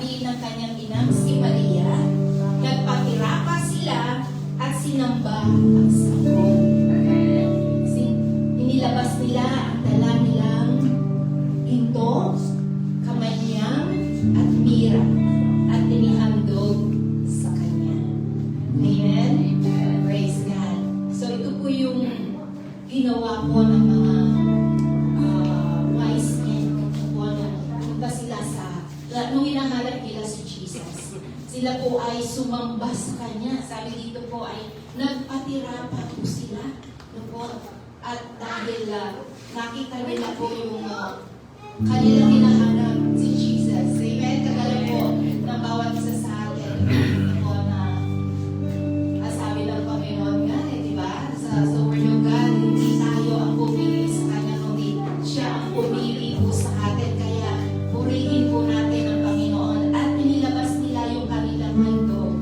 din ng kanyang inang si Maria. Nagpahirapa sila at sinamba ang sanggol. Inilabas nila ang dala nilang ginto, kamanyang at mira at inihandog sa kanya. Amen? Praise God. So ito po yung ginawa po ng mga wise men. Punta sila nung hinahanap nila si Jesus. Sila po ay sumamba sa kanya. Sabi dito po ay nagpatirapa po sila. At dahil nakita nila po yung kanilang hinahanap si Jesus. Amen? Kagala po ng bawat isa sa atin. Ako na sabi ng Panginoon nga, di ba? Sa Word of God, hindi tayo ang pumili sa Kanya, kundi siya ang pumili po sa atin. Kaya purihin po natin ang Panginoon. At inilabas nila yung kanilang handog.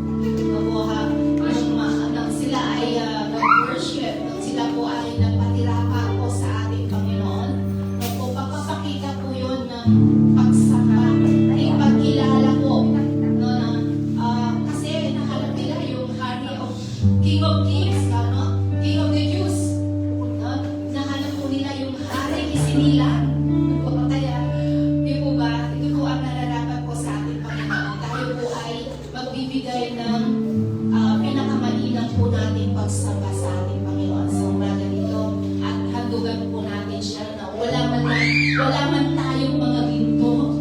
Nung sila ay nag-worship, nung sila po ay nagpatirapa po sa ating Panginoon, pagpapakita po yun ng pagsamba, ay pagkilala po. Kasi nakalap nila yung Hari of King of Kings, King of the Jews. Nahanap po nila yung Hari isinilang. Kaya, di po ba, ito po ang nararapat po sa ating Panginoon. Tayo po ay magbibigay ng pinakamalinang po natin pagsamba sa ating Panginoon sa umaga nito at handugan po natin siya na wala man tayong mga ginto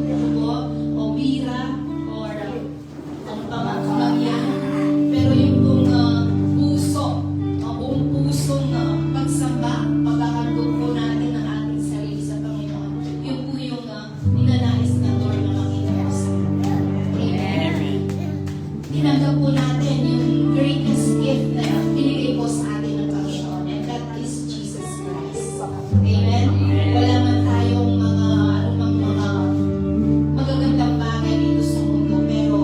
o bira or kamangyan, pero yung buong pusong pagsamba, paghahandog po natin ang ating sarili sa Panginoon. Yun po yung ninanais na Lord na makita po sa atin. Amen. Tinanggap po natin yung greatest gift na binigay po sa atin ng Panginoon, and that is Jesus Christ. Amen? Wala man tayong anumang mga magagandang bagay dito sa mundo, pero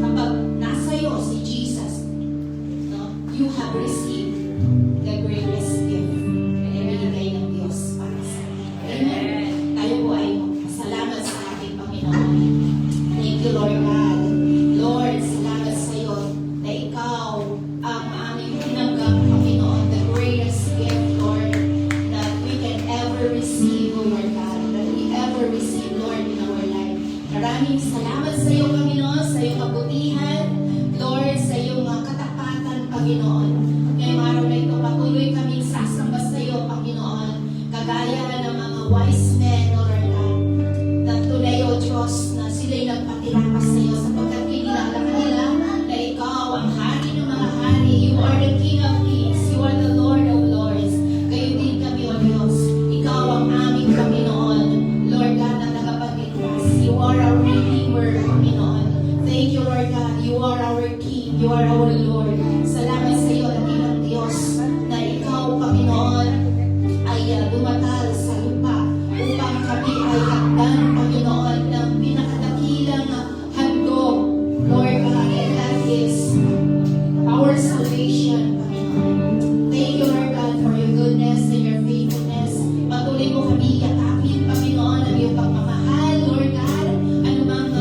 kapag nasa iyo si Jesus, you have received the greatest gift na ibinigay ng Diyos para sa atin. Amen? Tayo po ay salamat sa ating Panginoon. Thank you, Lord God. Lord, salamat sa iyo na ikaw ang aming tinanggap, Panginoon, the greatest gift, Lord, that we can ever receive, Lord God, that we ever receive, Lord, in our life. Maraming salamat sa iyo, Panginoon, sa iyong kabutihan, Lord, sa iyong katapatan, Panginoon. Ngayong araw na ito, patuloy kaming sasamba sa iyo, Panginoon, kagaya ng mga wise men, Lord God, na tunay, O Diyos, na sila'y nagpatirapa sa iyo sapagkat kinilala nila na ikaw ang hari ng mga hari. You are the King of Kings. You are the Lord of Lords. Kayo din kami, O Diyos. Ikaw ang aming Panginoon. Lord God, na tagapagligtas. You are our Redeemer, Panginoon. Thank you, Lord God. You are our King. You are our Lord. Salamat sa iyo, Dakilang Diyos, na ikaw, Panginoon, ay dumatal sa lupa upang kami ay hakdan, Panginoon, ng pinakadakilang handog, Lord God, and that is our salvation, Panginoon. Thank you, Lord God, for your goodness and your faithfulness. Patuloy mo kami yakapin, Panginoon, ang iyong pagmamahal, Lord God. Anumang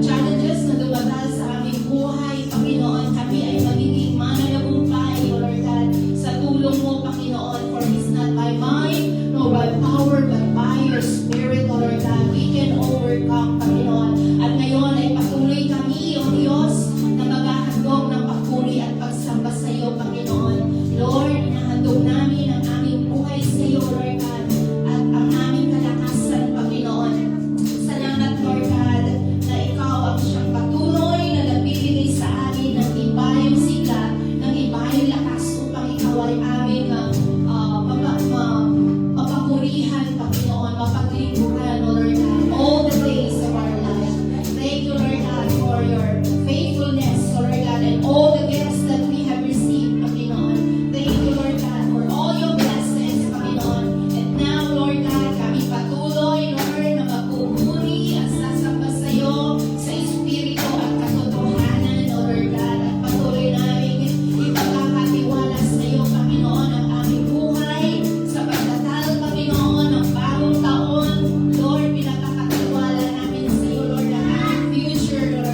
challenges na dumatal sa aming buhay, Panginoon, kami ay magiging mananagumpay, Lord God, sa tulong mo, Panginoon, for it's not by might, nor by power, but by your Spirit, Lord God. We can overcome, Panginoon. At ngayon ay patuloy kami, O Diyos, na maghahandog ng papuri at pagsamba sa iyo, Panginoon. Lord, inahandog namin ang aming buhay sa iyo, Lord God, at ang aming kalakasan, Panginoon. Salamat, Lord God, na ikaw ang siyang patuloy na nagbibigay sa amin ng ibayong sigla, ng ibayong lakas upang ikaw ay aming mapapurihan, Panginoon, mapaglingkuran, Lord God, all the days of our life. Thank you, Lord God, for your faithfulness, Lord God, and all the gifts that we have received, Panginoon. Thank you, Lord God, for all your blessings, Panginoon. And now, Lord God, kami patuloy, Lord, na magpupuri at sasamba sa iyo sa Espiritu at katotohanan, Lord God, at patuloy namin ipagkakatiwala sa iyo, Panginoon, ang aming buhay sa pagdatal, Panginoon, ng bagong taon. Lord, pinagkakatiwala namin sa iyo, Lord, ang aming future, Lord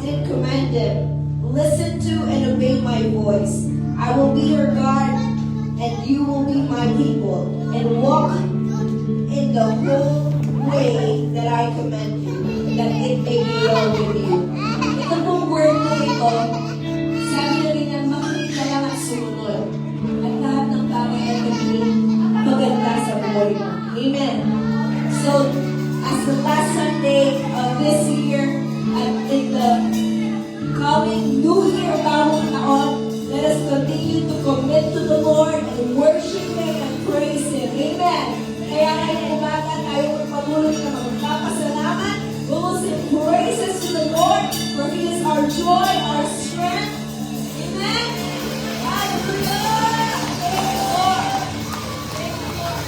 did command them, listen to and obey my voice. I will be your God, and you will be my people, and walk in the whole way that I command you, that it may be well with you. Ito pong word na ito, sabi na rin niya, makinig ka lang at sumunod. At lahat ng bagay ay magiging maganda sa buhay mo. Amen. So, as the last Sunday of this year, and in the coming New Year, bagong taon, let us continue to commit to the Lord and worship Him and praise Him. Amen. Kaya ngayong umaga tayo patuloy na magpapasalamat. We will sing praises to the Lord, for He is our joy, our strength. Amen. Hallelujah. Thank you, Lord. Thank you, Lord.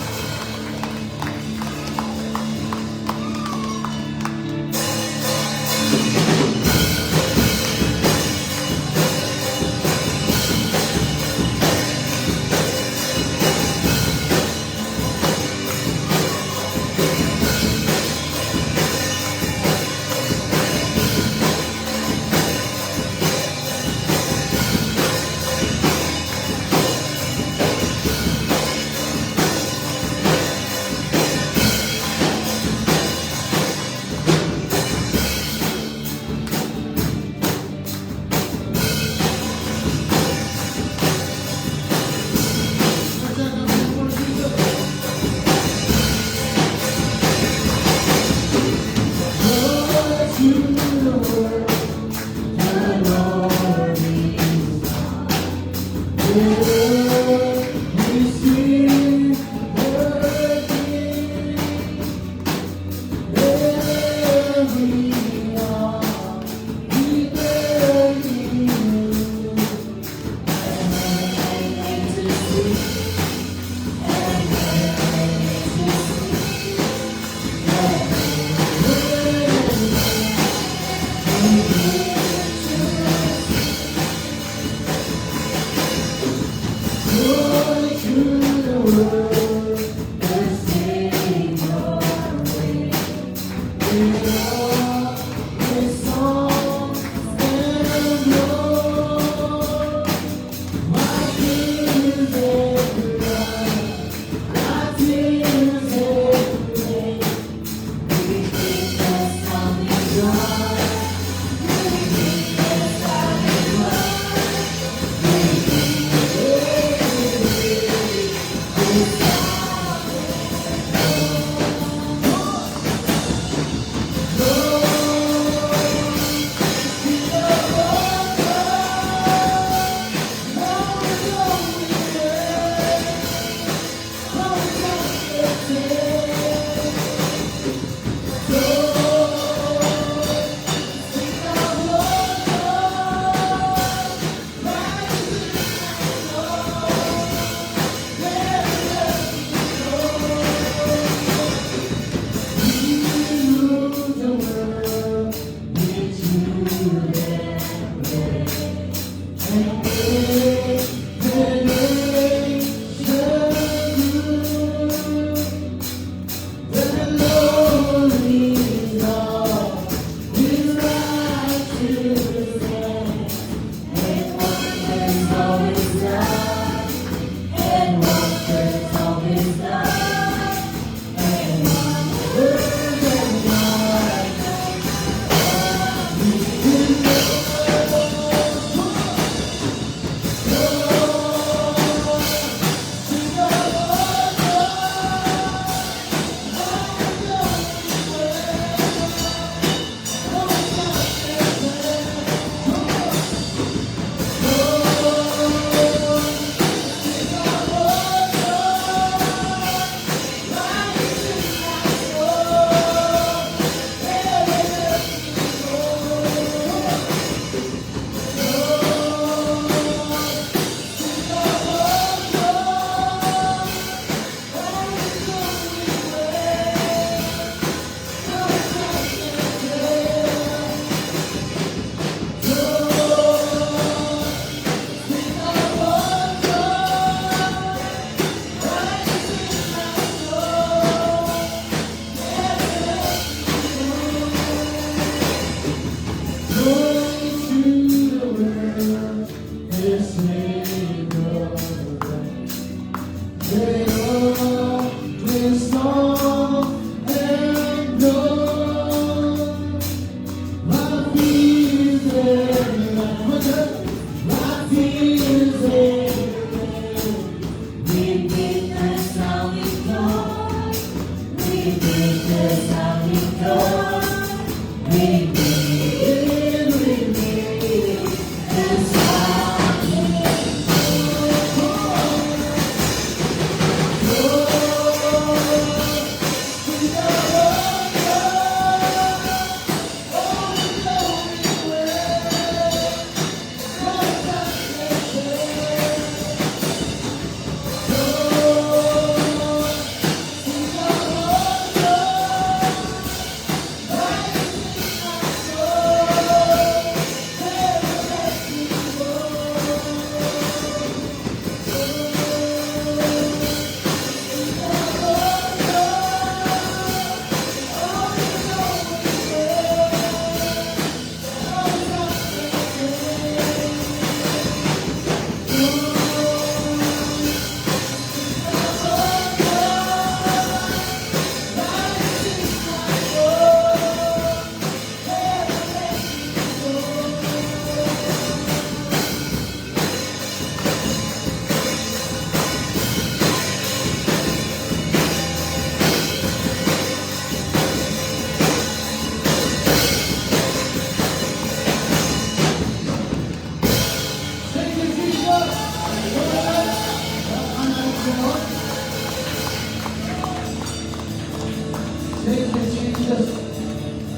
Thank you, Jesus.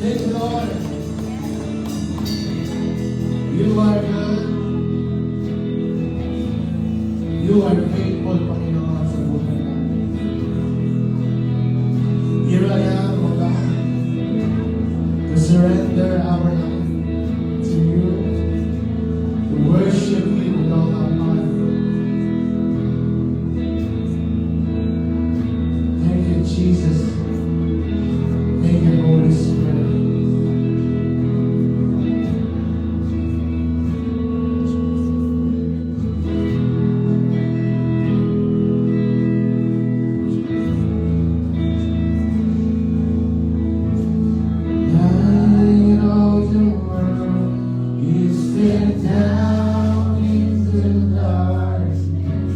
Thank you, Lord. You are good. You are faithful, Panginoon, sa buhay namin. Here I am, O God, to surrender our life to you, to worship you with all our heart. Thank you, Jesus. Thank you, Holy Spirit. Light of the world, you step down into the darkness.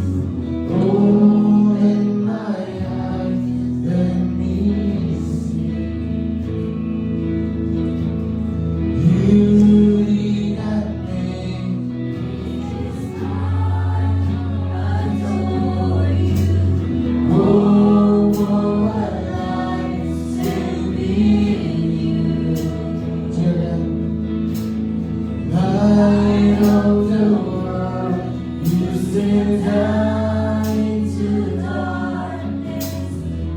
Open my eyes, let me see beauty that makes adore you. Oh, what life to be in you. Children, light of the world, you step down into darkness.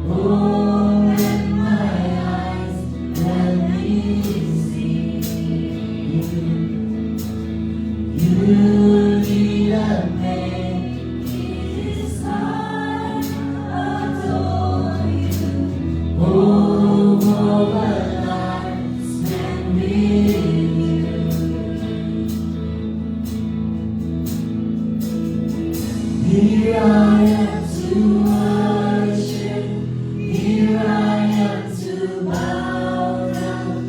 Open my eyes, let me see beauty that makes his heart adore you. Oh, what life spent with you. Here I am to worship, here I am to bow down,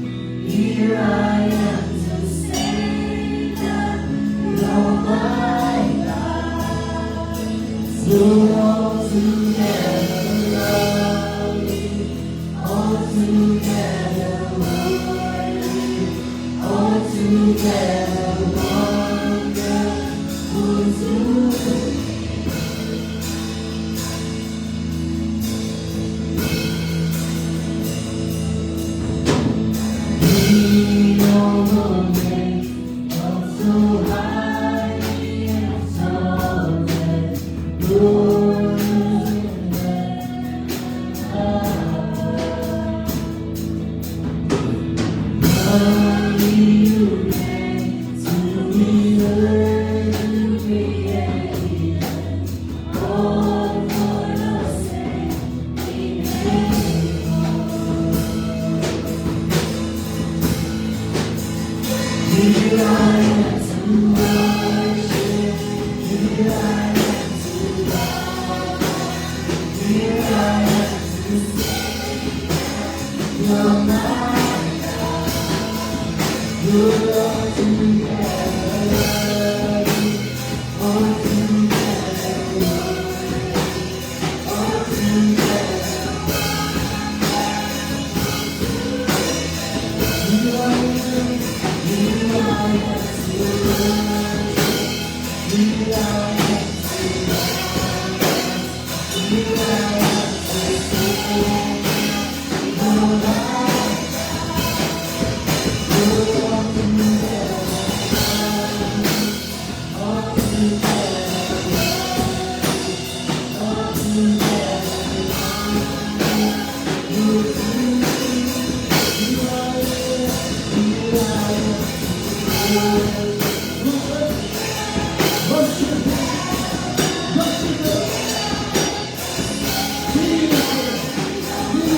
here I am to say that you're my God. So all together lovely, all together worthy, all together wonderful to me. We know the name of so highly exalted, Lord is in heaven above. Worthy you reign to be heard and created, all for the sake we made. Here I am to worship, here I am to bow down, here I am to say that you're my God. You're all together lovely, all together worthy, all together. Here I am. Here I am to worship, here I am to bow down, here I am to say, you're my God. You're all together lovely, all together worthy, all together wonderful. You are here, here I am. Worship Him, worship Him, Jesus, Jesus.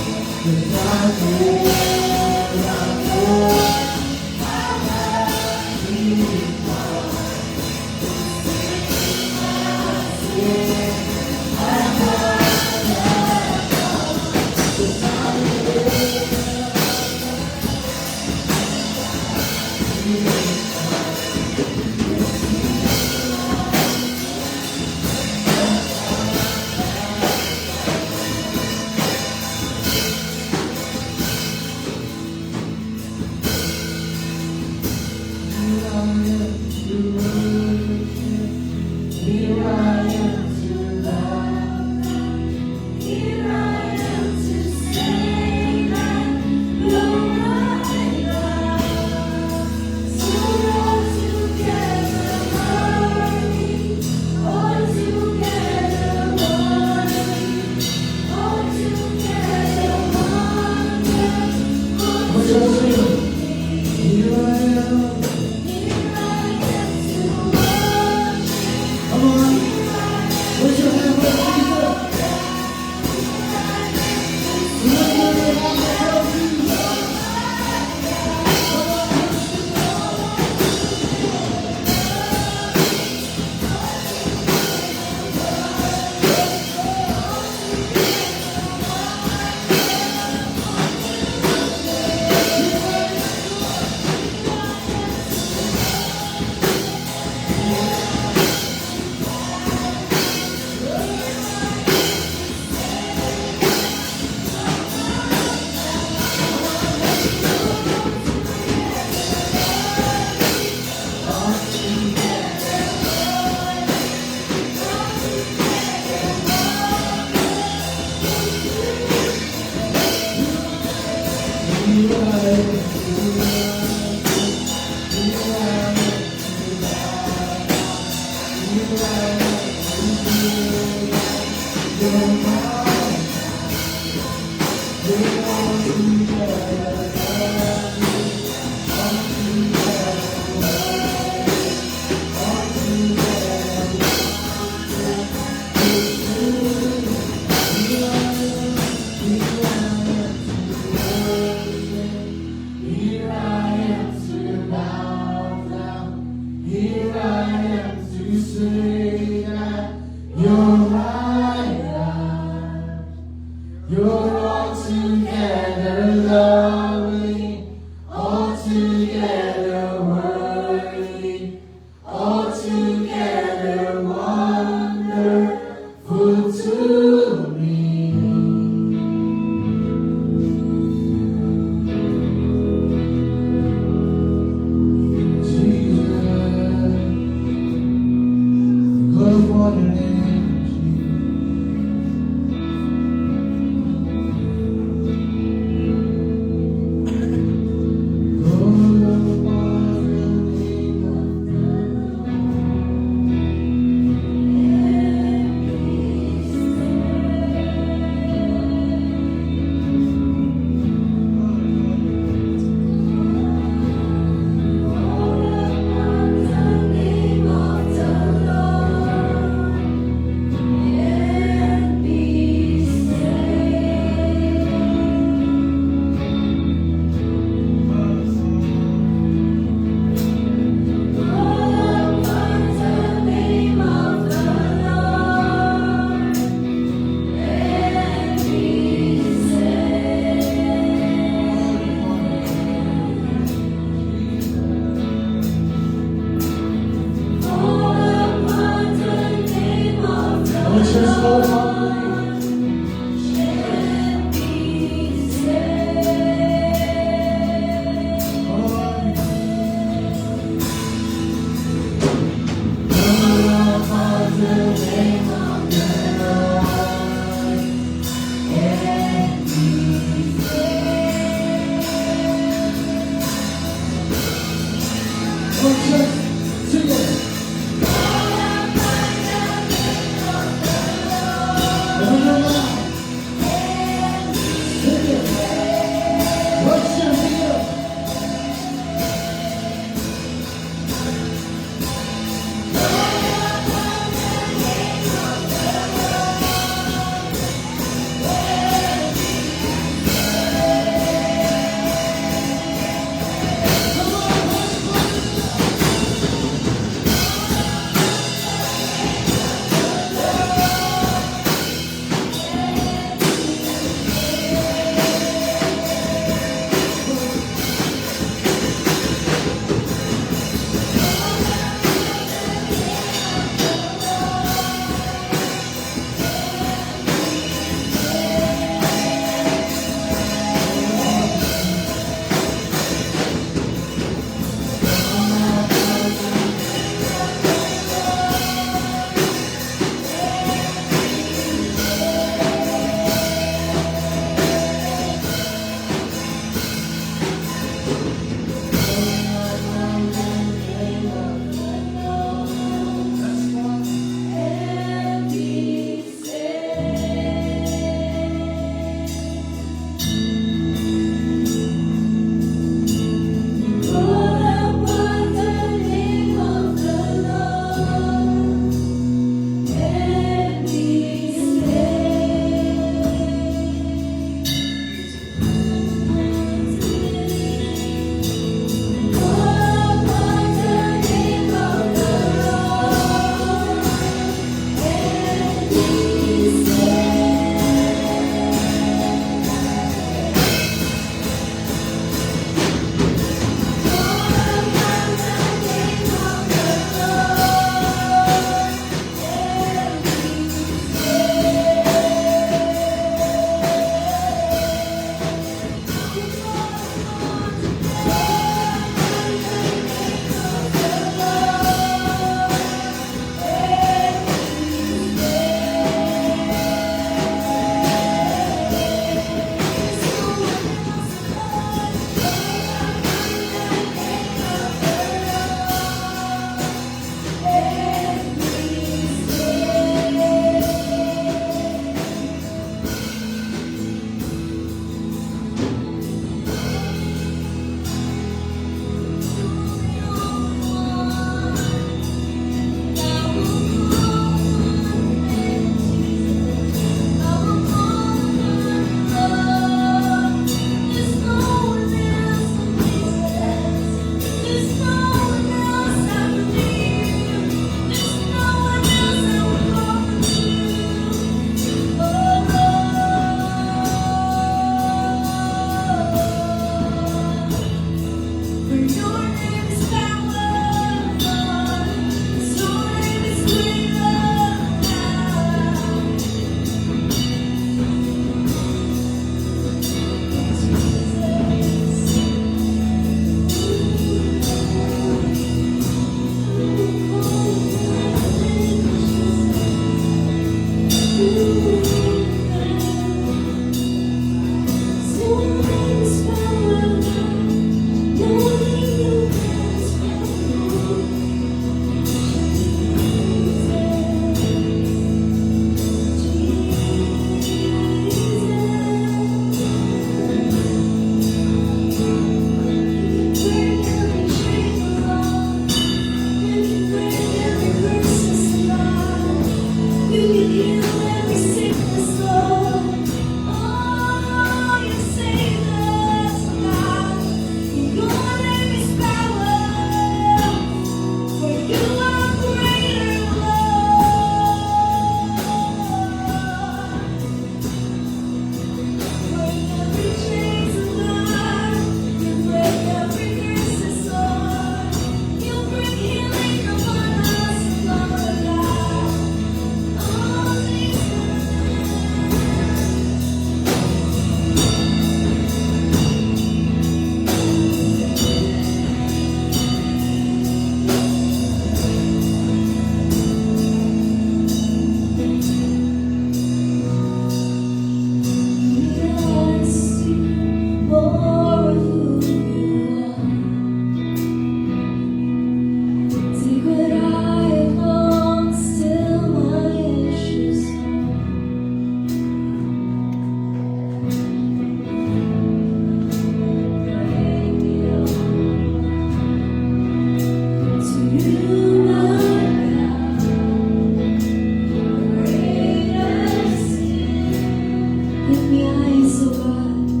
Give me eyes, oh God.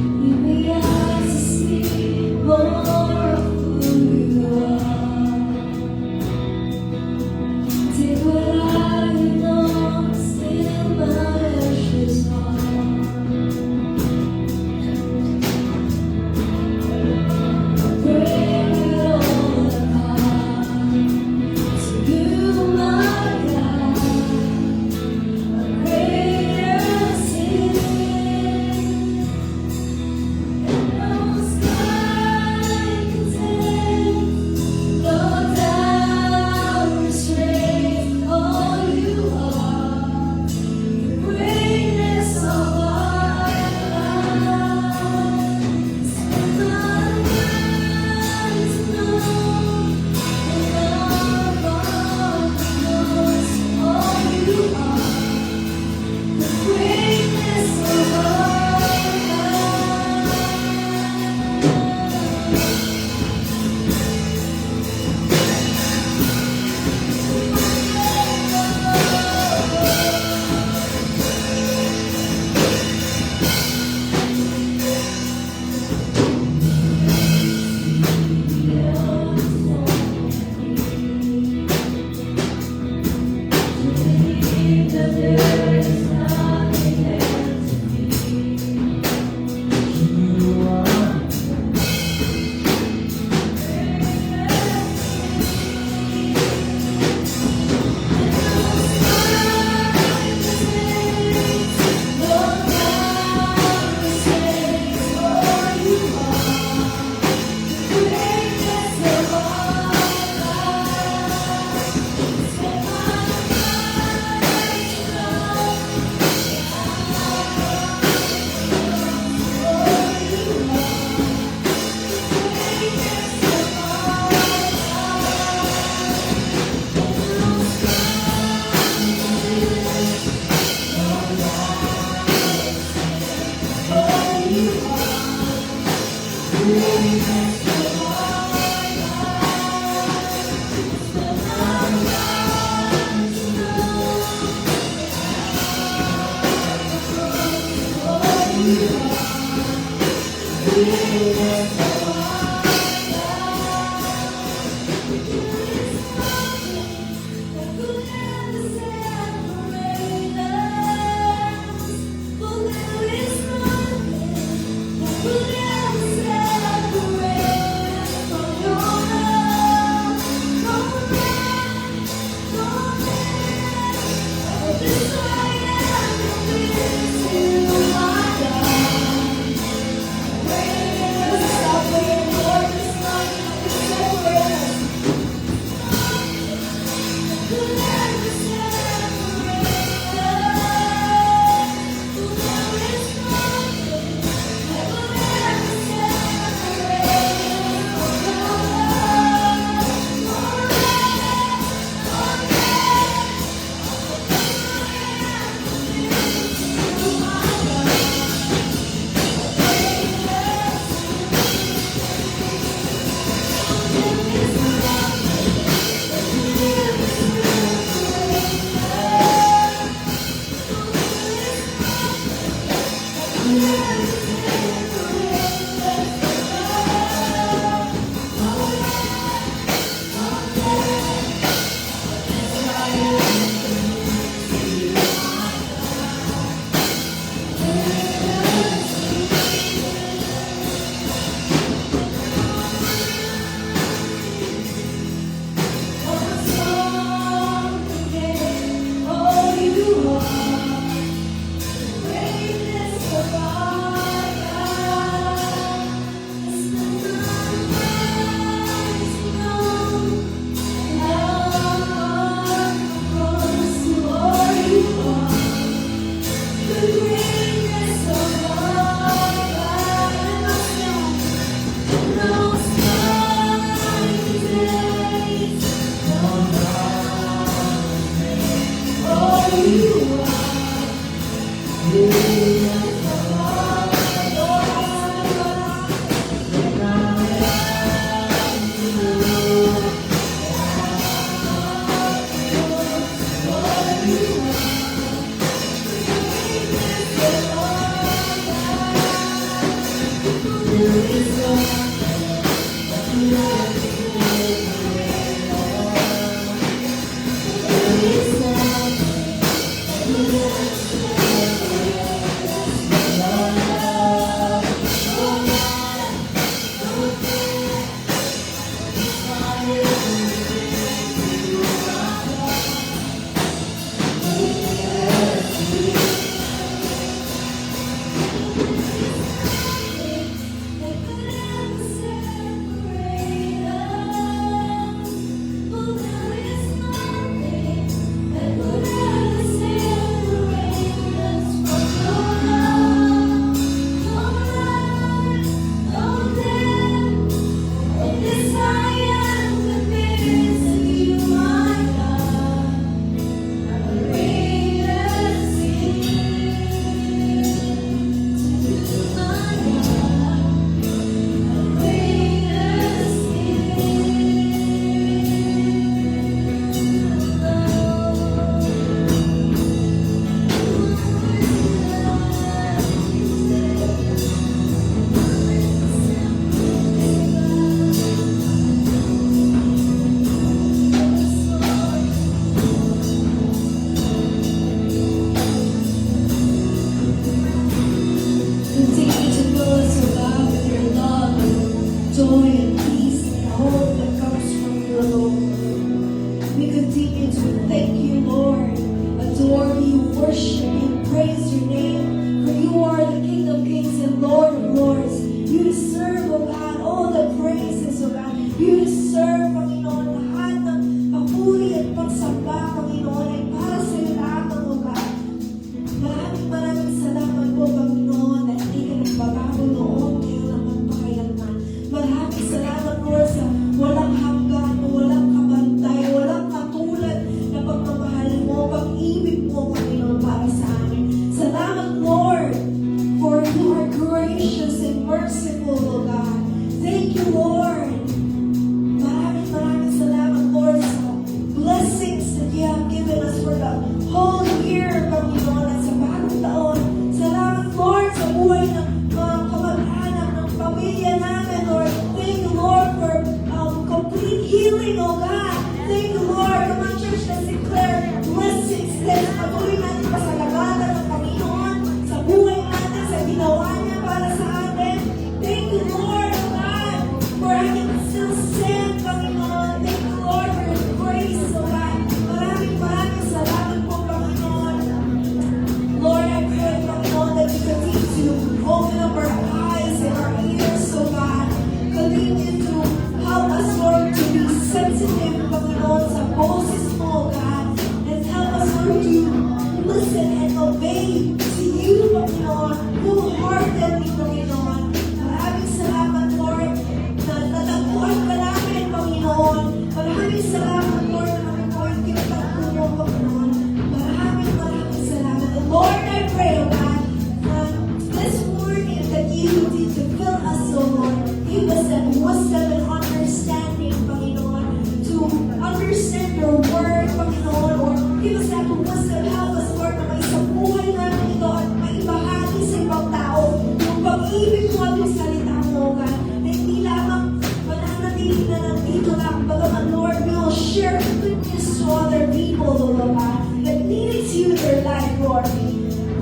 Give me eyes to see more of who you are. Take what I know, still my precious heart. Bring it all apart to you, my God. A greater sin, and no sky can take, no doubt restrains all you are. The greatness of our lives, and my eyes know, and our heart knows all you are. The greatness of our Oh, you are the greatness of all. gracious and merciful, O God. Thank you, Lord. Maraming salamat, Lord, sa blessings that you have given us for the whole year, Panginoon, at sa bagong taon. Salamat, Lord, sa buhay ng mga kamag-anak, ng pamilya namin, Lord. Thank you, Lord, for complete healing, O God. Thank you, Lord. Come on, church, let's declare blessings. Let's patuloy natin pasalamatan ng Panginoon sa buhay natin, sa ginawa niya para sa atin. Thank you, Lord, O God, for I can still stand, Panginoon. Thank you, Lord, for your grace, O God. Maraming salamat po, Panginoon. Lord, I pray, Panginoon, that you continue to open up our eyes and our ears, O God. Continue to help us, Lord, to be sensitive, Panginoon, sa boses mo, O God. And help us, Lord, to listen and obey to you, Panginoon, wholeheartedly, Panginoon. Maraming salamat, Lord, na natagpuan ka namin, Panginoon. Maraming salamat, Lord, na kami po yung kinatagpo mo, Panginoon. Maraming salamat. And Lord, I pray, O God, this morning that you need to fill us, O Lord. Give us that wisdom and understanding, Panginoon, to understand your word, Panginoon, or give us that wisdom, help us, Lord, na may sa buhay namin ito at maibahagi sa ibang tao yung pag-ibig mo at yung salita mo, O God, na hindi lamang mananatili na nandito lang, bagaman, Lord, we will share good news to other people, O God, that needs you in their life, Lord.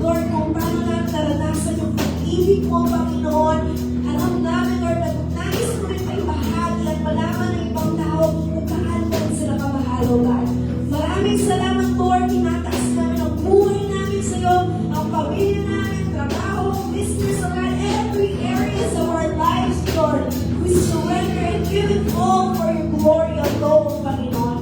Lord, kung paano namin naranasan yung pag-ibig mo, Panginoon, alam namin, Lord, na nais mo rin maibahagi at malaman ng ibang tao kung paano mo sila kamahal, O God. Maraming salamat, Lord. Tinataas namin ang buhay namin sa iyo, ang pamilya namin, trabaho, business, O God, every areas of our lives, Lord. We surrender and give it all for your glory alone, Panginoon.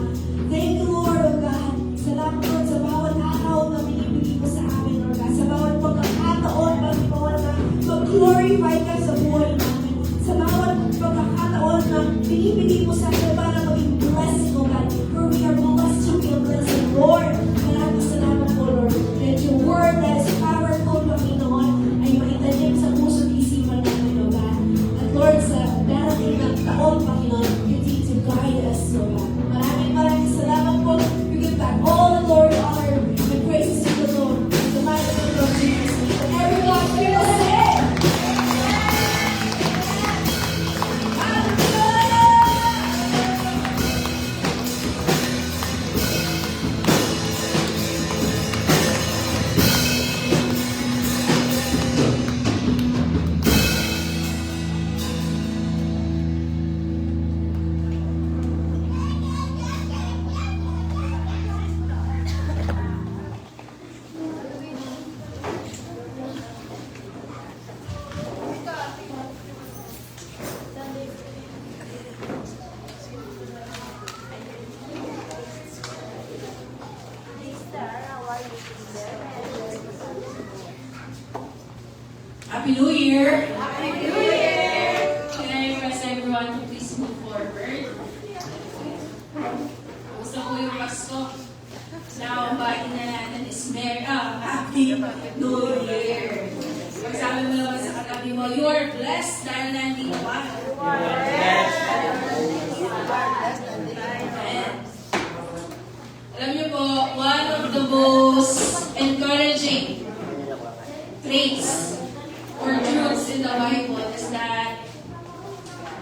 Thank you, Lord, O God. Salamat, Lord, sa bawat araw na binibigay mo sa amin, Lord God. Sa bawat pagkakataon, Panginoon, na mag-glorify ka sa buhay namin. Sa bawat pagkakataon na binibigay mo sa amin para maging blessing, O God. For we are blessed to be a blessing, Lord. Maraming salamat po, Lord. That your word that is powerful, Panginoon, ay maitanim sa puso at isipan namin, O God. At Lord, sa darating ng taon, Panginoon, continue to guide us, O God. Maraming salamat po. We give back all the glory, honor, and praises to the Lord. In the mighty name of Jesus. And every God, people say, Happy New Year! Happy New Year! Can I request everyone to please move forward? Gusto ko yung Pasko. Now, ang bahin na natin is Happy New Year! Pag sabi mo naman sa katabi mo, you are blessed dahil nandito ka. Amen. Alam niyo po, one of the most encouraging traits or truths in the Bible is that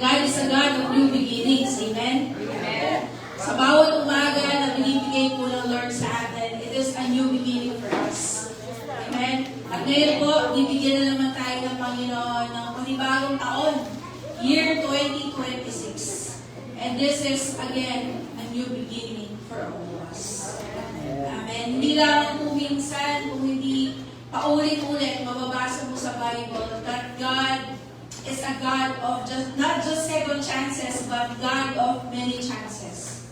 God is a God of new beginnings. Amen? Amen. Sa bawat umaga na binibigay po ng Lord sa atin, it is a new beginning for us. Amen? At ngayon po, bibigyan na naman tayo ng Panginoon ng panibagong taon, year 2026. And this is, again, a new beginning for all of us. Amen? Hindi lang kung minsan, kung hindi paulit-ulit mababasa mo sa Bible that God is a God of not just second chances, but God of many chances.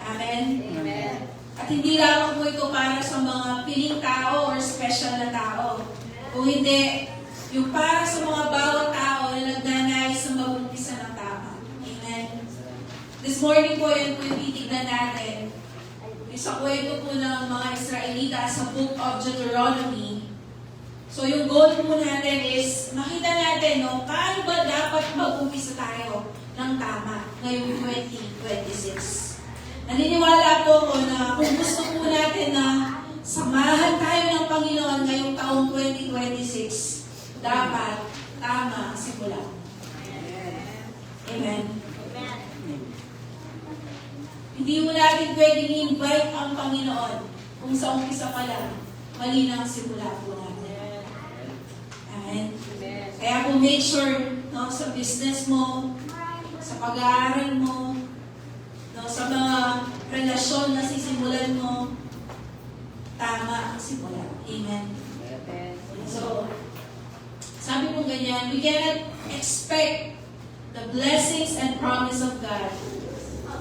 Amen? Amen. At hindi lamang po ito para sa mga piling tao or special na tao. Kung hindi, yung para sa mga bawat tao na nagnanais na mag-umpisa ng tama. Amen? This morning po, yan po yung titignan natin. Sa kwento po ng mga Israelita sa Book of Deuteronomy, So yung goal po natin is makita natin, no, paano ba dapat mag-umpisa tayo ng tama ngayong 2026. Naniniwala po ako na kung gusto po natin na samahan tayo ng Panginoon ngayong taong 2026, dapat tama ang simula. Amen. Hindi mo natin pwedeng invite ang Panginoon kung sa umpisa pa lang, mali na ang simula po natin. Amen. Kaya po make sure, no, sa business mo, sa pag-aaral mo, no, sa mga relasyon na sisimulan mo, tama ang simula. Amen. So, sabi po ganyan, we cannot expect the blessings and promise of God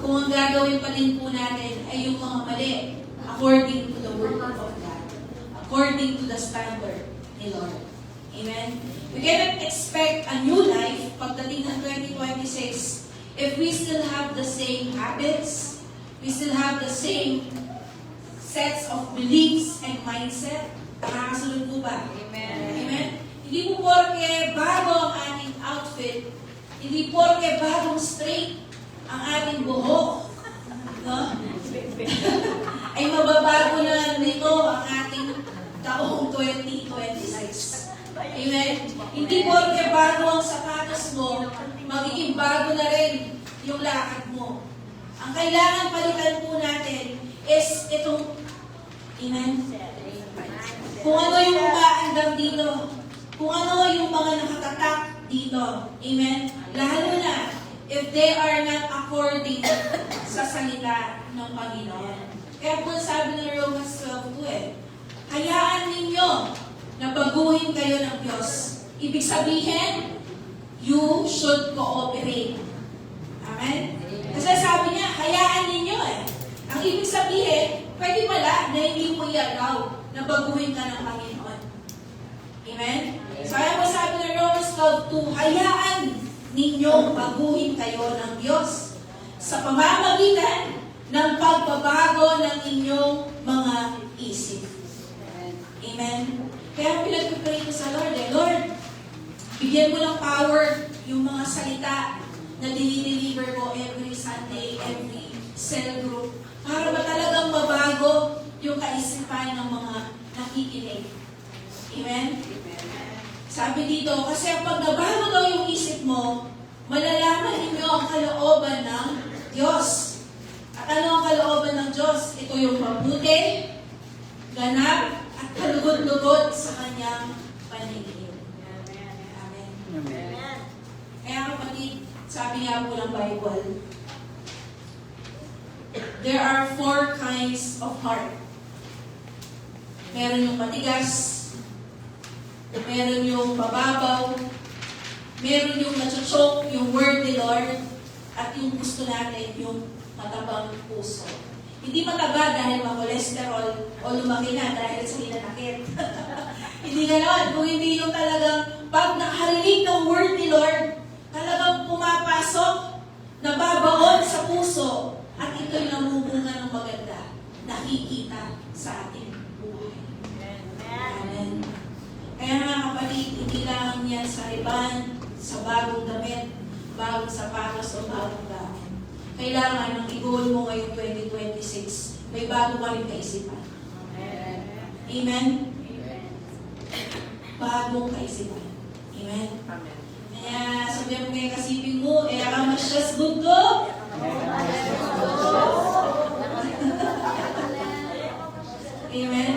kung ang gagawin pa din po natin ay yung mga mali according to the word of God, according to the standard ni Lord. Amen? We cannot expect a new life pagdating ng 2026 if we still have the same habits, we still have the same sets of beliefs and mindset. Nakakasunod po ba? Amen. Amen? Hindi po porke bago ang ating outfit, hindi porke bagong straight ang ating buhok, no? ay mababago na nito ang ating taong 2026. Amen? Hindi porke bago ang sapatos mo, magiging bago na rin yung lakad mo. Ang kailangan palitan po natin is itong, amen? Kung ano yung umaandam dito, kung ano yung mga nakatatak dito, amen? Lalo na, if they are not according sa salita ng Panginoon. Kaya po sabi ng Romans 12:2 hayaan ninyo na baguhin kayo ng Diyos. Ibig sabihin, you should cooperate. Amen? Kasi sabi niya, hayaan ninyo Ang ibig sabihin, pwede pala na hindi mo i-allow na baguhin ka ng Panginoon. Amen? So kaya po sabi ng Romans 12:2 hayaan ninyong baguhin kayo ng Diyos sa pamamagitan ng pagbabago ng inyong mga isip. Amen? Kaya pinag-pray ko sa Lord, Lord, bigyan mo ng power yung mga salita na dinideliver ko every Sunday, every cell group, para ba talagang mabago yung kaisipan ng mga nakikinig. Amen? Sabi dito, kasi pag nabago daw yung isip mo, malalaman ninyo ang kalooban ng Diyos. At ano ang kalooban ng Diyos? Ito yung mabuti, ganap, at kalugod-lugod sa kanyang paningin. Amen. Amen. Kaya kapatid, sabi nga po ng Bible, there are 4 kinds of heart. Meron yung matigas, meron yung mababaw, meron yung nachochoke, yung word ni Lord, at yung gusto natin, yung matabang puso. Hindi mataba dahil ma-cholesterol o lumaki na dahil sa hinanakit. Hindi gano'n. Kung hindi yung talagang pag nakarinig ng word ni Lord, talagang pumapasok, nababaon sa puso, at ito'y namumunga ng maganda, nakikita sa ating buhay. Amen. Kaya mga kapatid, hindi lang yan sa riban, sa bagong damit, bagong sapatos o bagong gamit. Kailangan ng i-goal mo ngayong 2026, may bago ka rin kaisipan. Amen? Bagong kaisipan. Amen? Kaya sabihan mo kayo kasipin mo, masyas gundo. Amen?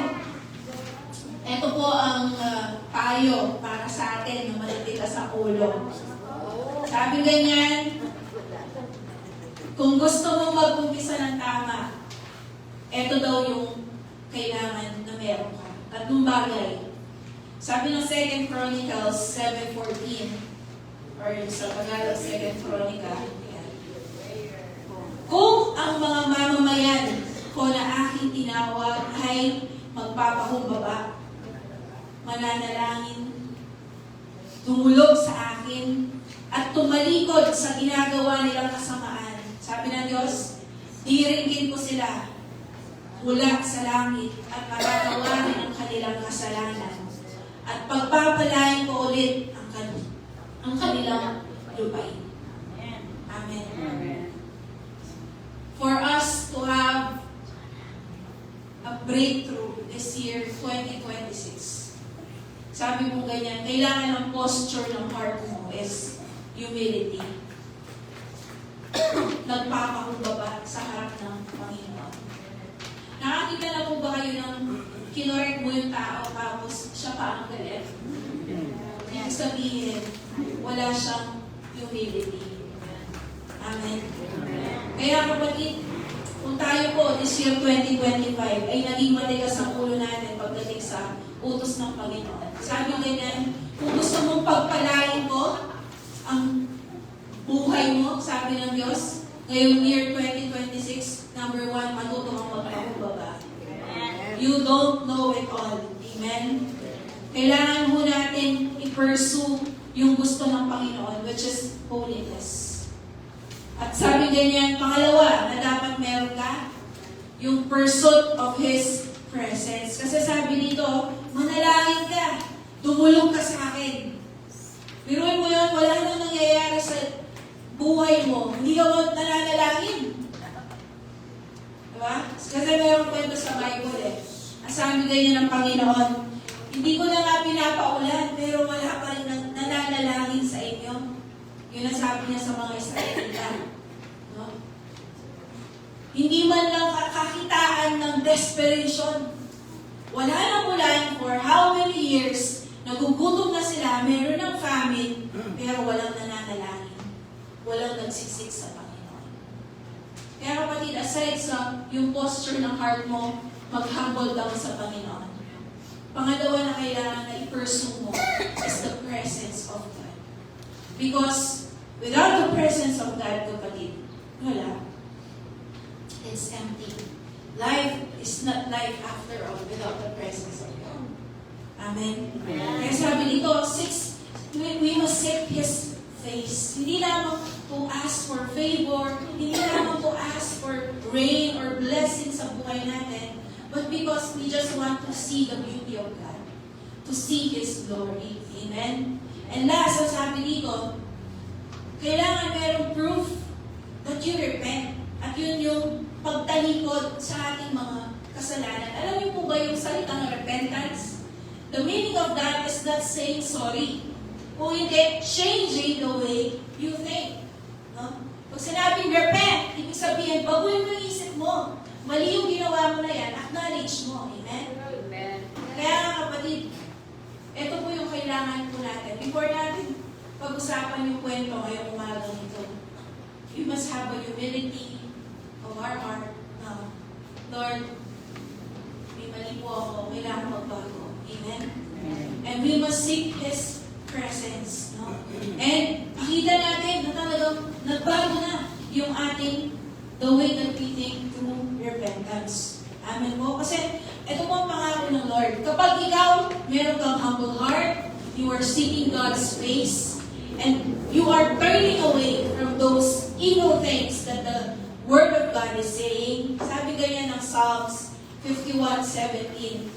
Ito po ang payo para sa atin na malitigas sa ulo. Sabi ganyan, kung gusto mo mag-umpisa ng tama, ito daw yung kailangan na meron ka. Tatlong bagay. Sabi ng 2 Chronicles 7:14, or sa Tagalog 2 Chronicles, kung ang mga mamamayan ko na aking tinawag ay magpapakumbaba, mananalangin, tumulog sa akin, at tumalikod sa ginagawa nilang kasamaan. Sabi ng Diyos, diringgin ko sila mula sa langit at matatawarin ang kanilang kasalanan at pagpapalain ko ulit ang kanilang lupain. Amen. For us to have a breakthrough this year, 2026, sabi mo ganyan, kailangan ng posture ng heart mo is humility. Nagpapakumbaba sa harap ng Panginoon. Nakakita na po ba kayo ng kinorek mo yung tao tapos siya pa ang galit? Ibig sabihin, wala siyang humility. Amen. Kaya kapatid, kung tayo po this year 2025 ay naging matigas ang ulo natin pagdating sa utos ng Panginoon. Sabi ganyan, kung gusto mong pagpalain ko ang buhay mo, sabi ng Diyos, ngayong year 2026, number 1, matuto kang magpakumbaba. You don't know it all. Amen? Kailangan mo natin i-pursue yung gusto ng Panginoon, which is holiness. At sabi ganyan, pangalawa, na dapat meron ka, yung pursuit of His presence. Kasi sabi dito, manalangin ka, tumulong ka sa akin. Biruin mo yun, wala na nangyayari sa buhay mo, hindi ka nananalangin. Diba? Kasi mayroong kwento sa Bible Ang sabi ganyan ng Panginoon, hindi ko na nga pinapaulan, pero wala pa rin nananalangin sa inyo. Yun ang sabi niya sa mga Israelita. No? Hindi man lang kakitaan ng desperation. Wala nang ulan for how many years, nagugutom na sila, meron ng famine, pero walang nananalangin. Walang nagsisik sa Panginoon. Kaya kapatid, aside sa yung posture ng heart mo, mag-humble down sa Panginoon. Pangalawa na kailangan na i-pursue mo is the presence of God. Because without the presence of God, kapatid, wala. It's empty. Life is not life after all without the presence of God. Amen? Kaya sabi dito, we must seek His face. Hindi lamang to ask for favor, hindi lamang to ask for rain or blessing sa buhay natin, but because we just want to see the beauty of God, to see His glory. Amen? And last, ang sabi dito, kailangan merong proof that you repent. At yun yung pagtalikod sa ating mga kasalanan. Alam niyo po ba yung salitang repentance? The meaning of that is not saying sorry. Kung hindi, changing the way you think. No? Pag sinabing repent, ibig sabihin, baguhin mo yung isip mo. Mali yung ginawa mo na yan, acknowledge mo. Amen? Amen. Kaya nga kapatid, ito po yung kailangan po natin. Before natin pag-usapan yung kwento ngayong umagang ito, we must have a humility of our heart na, Lord, may mali po ako, kailangan magbago. Amen? And we must seek His presence. No? And pakita natin na talagang nagbago na yung ating the way that we think through repentance. Amen po? Kasi ito po ang pangako ng Lord. Kapag ikaw, meron kang humble heart, you are seeking God's face, and you are turning away from those evil things that the Word of God is saying. Sabi ganyan ng Psalms 51:17.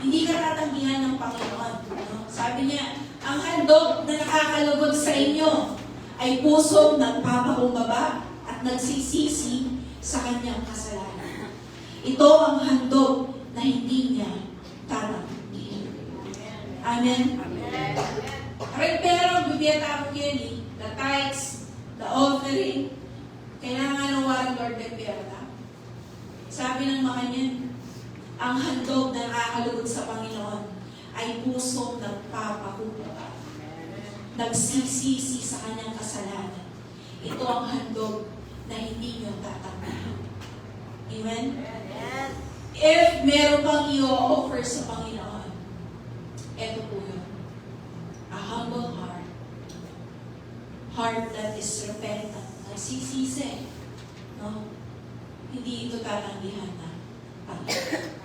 Hindi ka tatanggihan ng Panginoon. No? Sabi niya, ang handog na nakakalugod sa inyo ay pusong nagpapakumbaba at nagsisisi sa kanyang kasalanan. Ito ang handog na hindi niya tatanggihan. Amen? Pero bibiyata ko yun eh. The tithes, the offering, kailangan ng warang Lord bibiyata. Sabi ng Makanyan, ang handog na nakakalugod sa Panginoon ay pusong nagpapakumbaba. Nagsisisi sa kanyang kasalanan. Ito ang handog na hindi niyo tatanggapin. Amen? If meron kang i-offer sa Panginoon, ito po yun. A humble heart. Heart that is repentant. Nagsisisi. No? Hindi ito tatanggihan na Panginoon.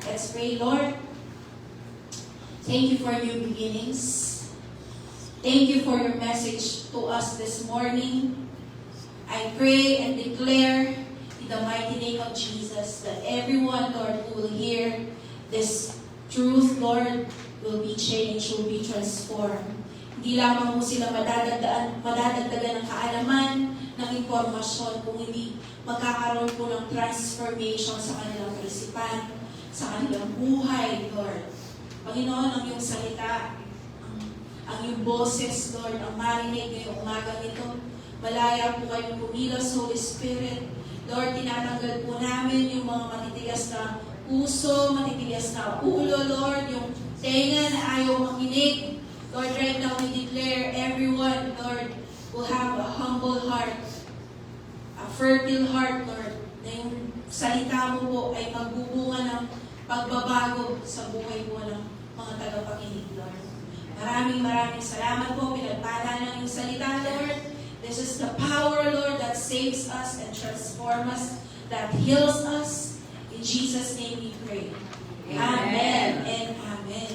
Let's pray, Lord. Thank you for new beginnings. Thank you for your message to us this morning. I pray and declare in the mighty name of Jesus that everyone, Lord, who will hear this truth, Lord, will be changed, will be transformed. Hindi lamang mo sila madadagdagan ng kaalaman, ng impormasyon, kung hindi magkakaroon po ng transformation sa kanilang kaisipan, sa kanilang buhay, Lord. Panginoon, ang iyong salita, ang iyong boses, Lord, ang marinig ngayong umaga nito. Malaya po kayong pumilos, Holy Spirit. Lord, tinatanggal po namin yung mga matitigas na puso, matitigas na ulo, Lord, yung tenga na ayaw makinig. Lord, right now we declare everyone, Lord, will have a humble heart, a fertile heart, Lord, na yung salita mo po ay magbubunga ng pagbabago sa buhay po ng mga tagapakinig, Lord. Maraming salamat po, pinagpala ng iyong salita, Lord. This is the power, Lord, that saves us and transforms us, that heals us. In Jesus' name we pray. Amen and amen.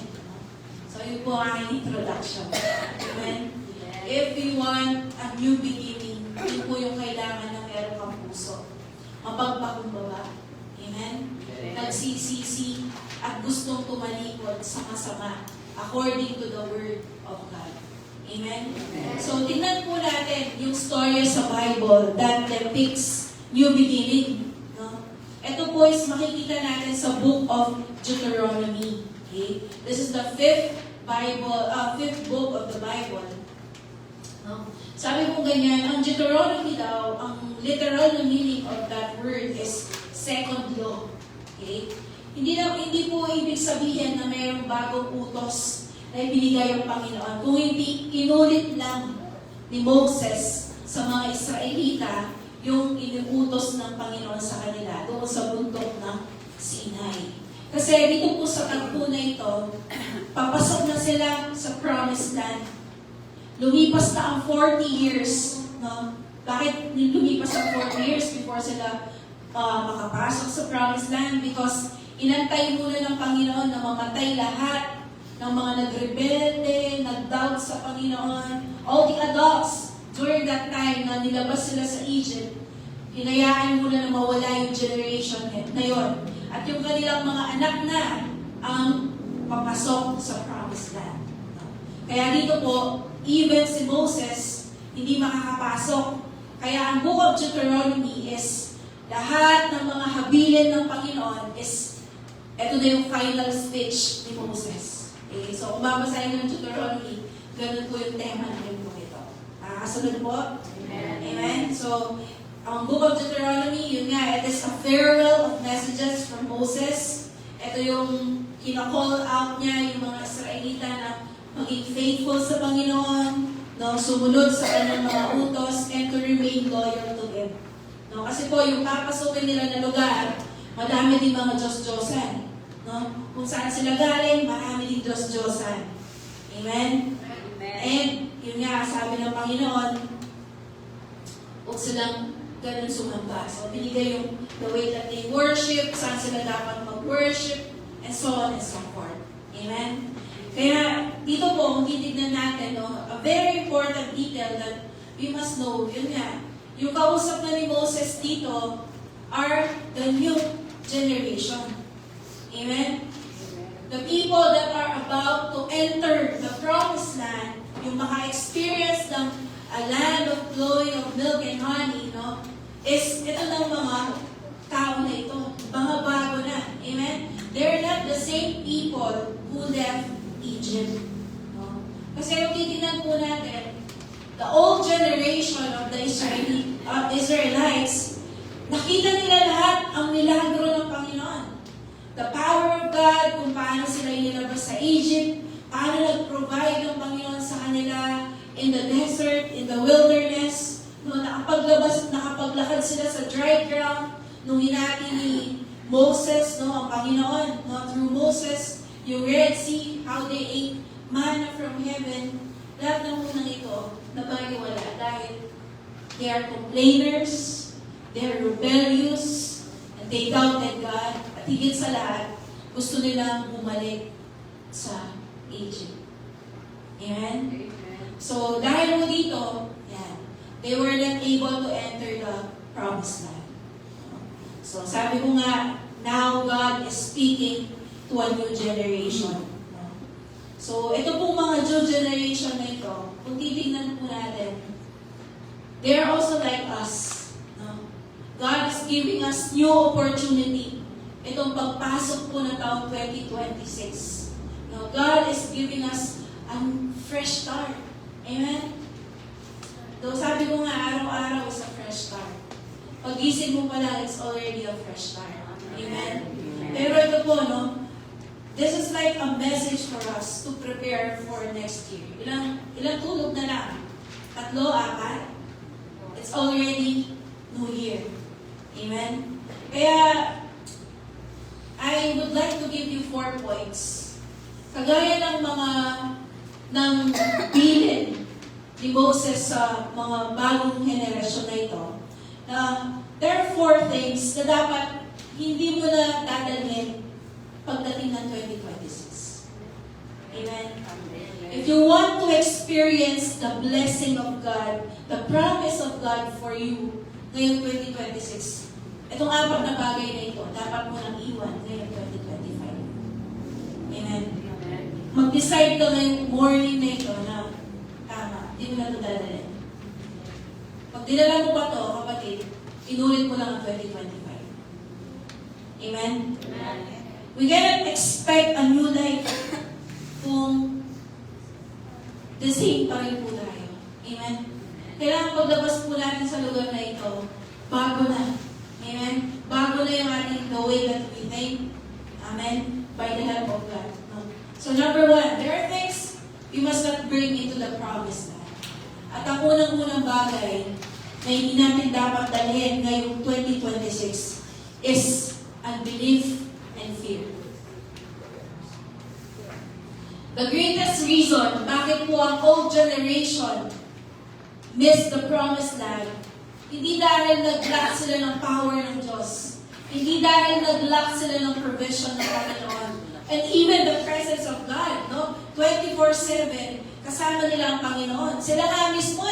So yun po ang aking introduction. Amen. If we want a new beginning, yun po yung kailangan na meron kang puso. Mapagpakumbaba. Amen. Nagsisisi at gustong tumalikod sa masama according to the Word of God. Amen? So, tingnan po natin yung story sa Bible that depicts new beginning. No? Ito po is makikita natin sa book of Deuteronomy. Okay? This is the fifth book of the Bible. No? Sabi po ganyan, ang Deuteronomy daw, ang literal na meaning of that word is second law. Okay? Hindi po ibig sabihin na mayroong bagong utos na ibinigay ang Panginoon. Kung hindi, inulit lang ni Moses sa mga Israelita yung inuutos ng Panginoon sa kanila doon sa bundok ng Sinai. Kasi dito po sa tagpo na ito, papasok na sila sa promised land. Lumipas na ang 40 years. No? Bakit lumipas ang 40 years before sila makapasok sa promised land? Because inantay muna ng Panginoon na mamatay lahat ng mga nagrebelde, nag-doubt sa Panginoon. All the adults during that time na nilabas sila sa Egypt, hinayaan muna na mawala yung generation na yon. At yung kanilang mga anak na ang papasok sa promised land. Kaya dito po, even si Moses, hindi makakapasok. Kaya ang book of Deuteronomy is lahat ng mga habilin ng Panginoon is ito na yung final speech ni Moses. Okay, so kung babasahin ng Deuteronomy, ganun po yung tema namin po ito. Nakakasunod po? Amen. Amen. So, ang book of Deuteronomy, yun nga, it is a farewell of messages from Moses. Ito yung kina-call out niya yung mga Israelita na maging faithful sa Panginoon, no, sumunod sa kanyang mga utos, and to remain loyal to Him. No, kasi po, yung papasukin nila na lugar, madami din mga Diyos-Diyosan. No? Kung saan sila galing, marami din Diyos-Diyosan. Amen? Amen? And, yun nga, sabi ng Panginoon, huwag silang ganun sumamba. So, binigay yung the way that they worship, saan sila dapat mag-worship, and so on and so forth. Amen? Kaya, dito po, kung titignan natin, no, a very important detail that we must know, yun nga, yung kausap na ni Moses dito are the new generation. Amen? The people that are about to enter the promised land, yung maka-experience ng a land of flowing of milk and honey, no, is ito ng mga tao na ito. Mga bago na. Amen? They're not the same people who left Egypt. No? Kasi kung titignan po natin, the old generation of the Israelites, nakita nila lahat ang milagro ng Panginoon. The power of God, kung paano sila inilabas sa Egypt, paano nag-provide ng Panginoon sa kanila in the desert, in the wilderness, no, nakapaglakad sila sa dry ground, nung hinati ni Moses, no, ang Panginoon, no, through Moses, yung Red Sea, how they ate manna from heaven, lahat ng unang ito, nabaliwala dahil they are complainers, they are rebellious, and they doubted God. Higit sa lahat, gusto nilang bumalik sa Egypt. Amen? So, dahil mo dito, yan, they were not able to enter the promised land. So, sabi ko nga, now God is speaking to a new generation. No? So, ito pong mga new generation na ito, kung titignan po natin, they are also like us. No? God is giving us new opportunity. Itong pagpasok po ng taong 2026. No? God is giving us a fresh start. Amen? So, sabi ko nga, araw-araw is a fresh start. Pag-gising mo pa lang, it's already a fresh start. Amen? Pero ito po, no? This is like a message for us to prepare for next year. Ilang tulog na lang? 3, 4? It's already New Year. Amen? Kaya, I would like to give you 4 points. Kagaya ng bilin ni Moses sa mga bagong henerasyon na ito, na there are 4 things na dapat hindi mo na dadalhin pagdating ng 2026. Amen? If you want to experience the blessing of God, the promise of God for you ngayong 2026, itong 4 na bagay na ito, dapat mo nang iwan ngayong 2025. Amen? Mag-decide ka ngayong morning na ito na tama, hindi mo na ito dadalhin. Pag dinala mo pa ito, kapatid, inulit mo lang ang 2025. Amen? We cannot expect a new life kung the same pa rin po tayo. Amen? Kailangan paglabas po natin sa lugar na ito, bago na. Amen? Bago na yung ating the way that we think. Amen? By the help of God. No? So number 1, there are things we must not bring into the promised land. At ang unang-unang bagay na hindi natin dapat dalhin ngayong 2026 is unbelief and fear. The greatest reason bakit po ang old generation missed the promised land, hindi dahil nag-lack sila ng power ng Diyos, hindi dahil nag-lack sila ng provision ng Panginoon, and even the presence of God, no? 24/7, kasama nila ang Panginoon. Sila nga mismo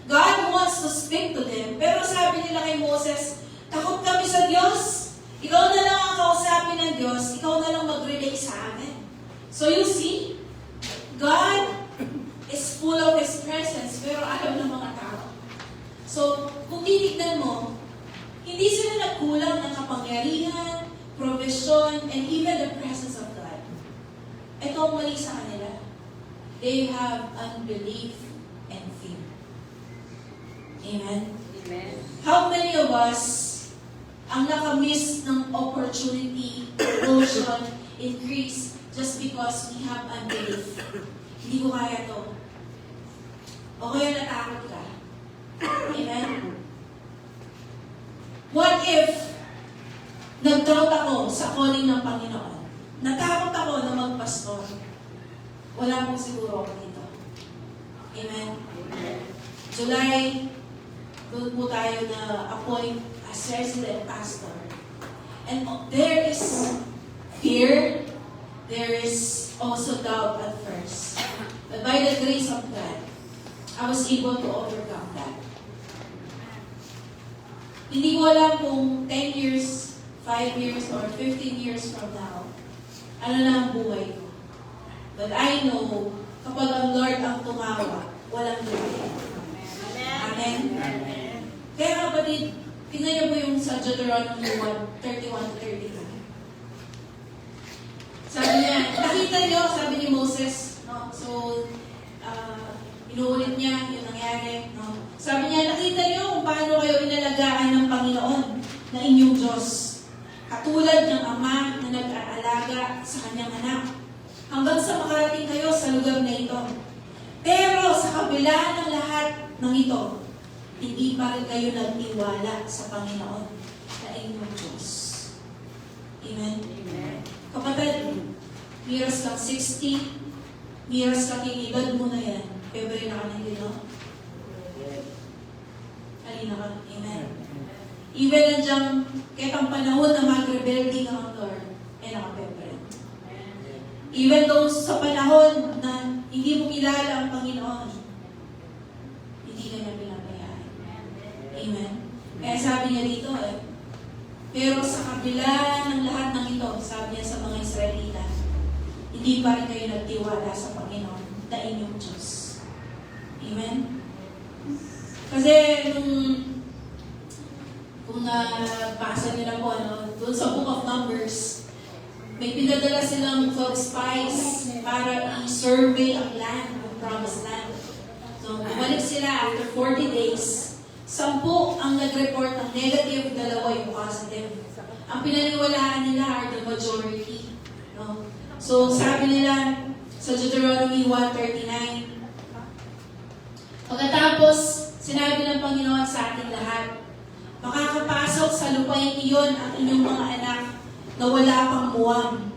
God wants to speak to them, pero sabi nila kay Moses, takot kami sa Diyos. Ikaw na lang ang kausapin ng Diyos, ikaw na lang mag-relay sa amin. So you see, God is full of His presence, pero alam ng mga tao. So, kung titignan mo, hindi sila nagkulang ng kapangyarihan, provision, and even the presence of God. Ito ang mali sa kanila. They have unbelief and fear. Amen? Amen. How many of us ang nakamiss ng opportunity, promotion, increase, just because we have unbelief? Hindi ko kaya to. O kaya natakot ka. Amen? What if nag-doubt ako sa calling ng Panginoon? Natakot ako na magpastor. Wala pong siguro ako dito. Amen? July, doon po tayo na appoint as resident pastor. And there is fear, there is also doubt at first. But by the grace of God, I was able to overcome that. Hindi ko alam kung 10 years, 5 years, or 15 years from now, ano na ang buhay ko. But I know, kapag ang Lord ang tumawa, walang delay. Amen? Kaya kapatid, tingnan niyo po yung sa Deuteronomy 1:31-32. Sabi niya, nakita niyo, sabi ni Moses, no? So, inuulit niya yung nangyari, no? Sabi niya, nakita niyo kung paano kayo inalagaan ng Panginoon na inyong Diyos. Katulad ng ama na nag-aalaga sa kanyang anak. Hanggang sa makarating kayo sa lugar na ito. Pero sa kabila ng lahat ng ito, hindi pa rin kayo nagtiwala sa Panginoon na inyong Diyos. Amen? Amen. Kapatid, miras kang 60, miras kang edad mo na yan. February na ka na hindi, no? Halina ka. Amen. Even nandiyan, kahit ang panahon na mag-rebelde ka ang Lord, naka-February. Even though sa panahon na hindi mo kilala ang Panginoon, hindi ka na pinabayaan. Amen. Kaya sabi niya dito pero sa kabila ng lahat ng ito, ganito, sabi niya sa mga Israelita, hindi pa rin kayo nagtiwala sa Panginoon na inyong Diyos. Amen? Kasi kung nabasa nila po, doon sa Book of Numbers, may pinadala silang 12 spies para i-survey ang land, ang promised land. So, bumalik sila after 40 days. 10 ang nag-report ng negative, 2 yung positive. Ang pinaniwalaan nila are the majority. No? So, sabi nila sa Deuteronomy 1:39, pagkatapos, sinabi ng Panginoon sa ating lahat, makakapasok sa lupain iyon ang inyong mga anak na wala pang buwan.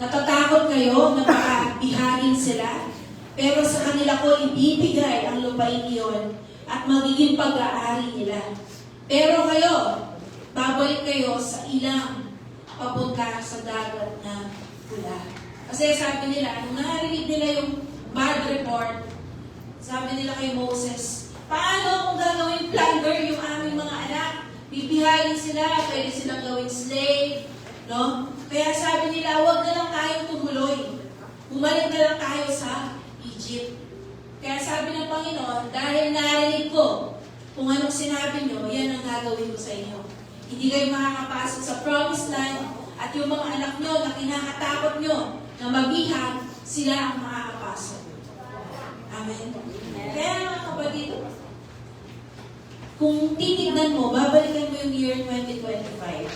Natatakot kayo na makabiharin sila, pero sa kanila ko ibibigay ang lupain iyon at magiging pag-aari nila. Pero kayo, babalik kayo sa ilang papunta sa dagat na pula. Kasi sabi nila, nung narinig nila yung bad report, sabi nila kay Moses, paano kung gagawin plunder yung aming mga anak? Bibiharin sila, pwede silang gawing slave, no? Kaya sabi nila, huwag na lang tayong tumuloy. Bumalik na lang tayo sa Egypt. Kaya sabi ng Panginoon, dahil narinig ko kung anong sinabi nyo, yan ang gagawin ko sa inyo. Hindi kayo makakapasok sa promised land at yung mga anak nyo na kinakatakot nyo na mabihag, sila ang makakapasok. Amen? Kaya mga kapatid, kung titignan mo, babalikan mo yung year 2025.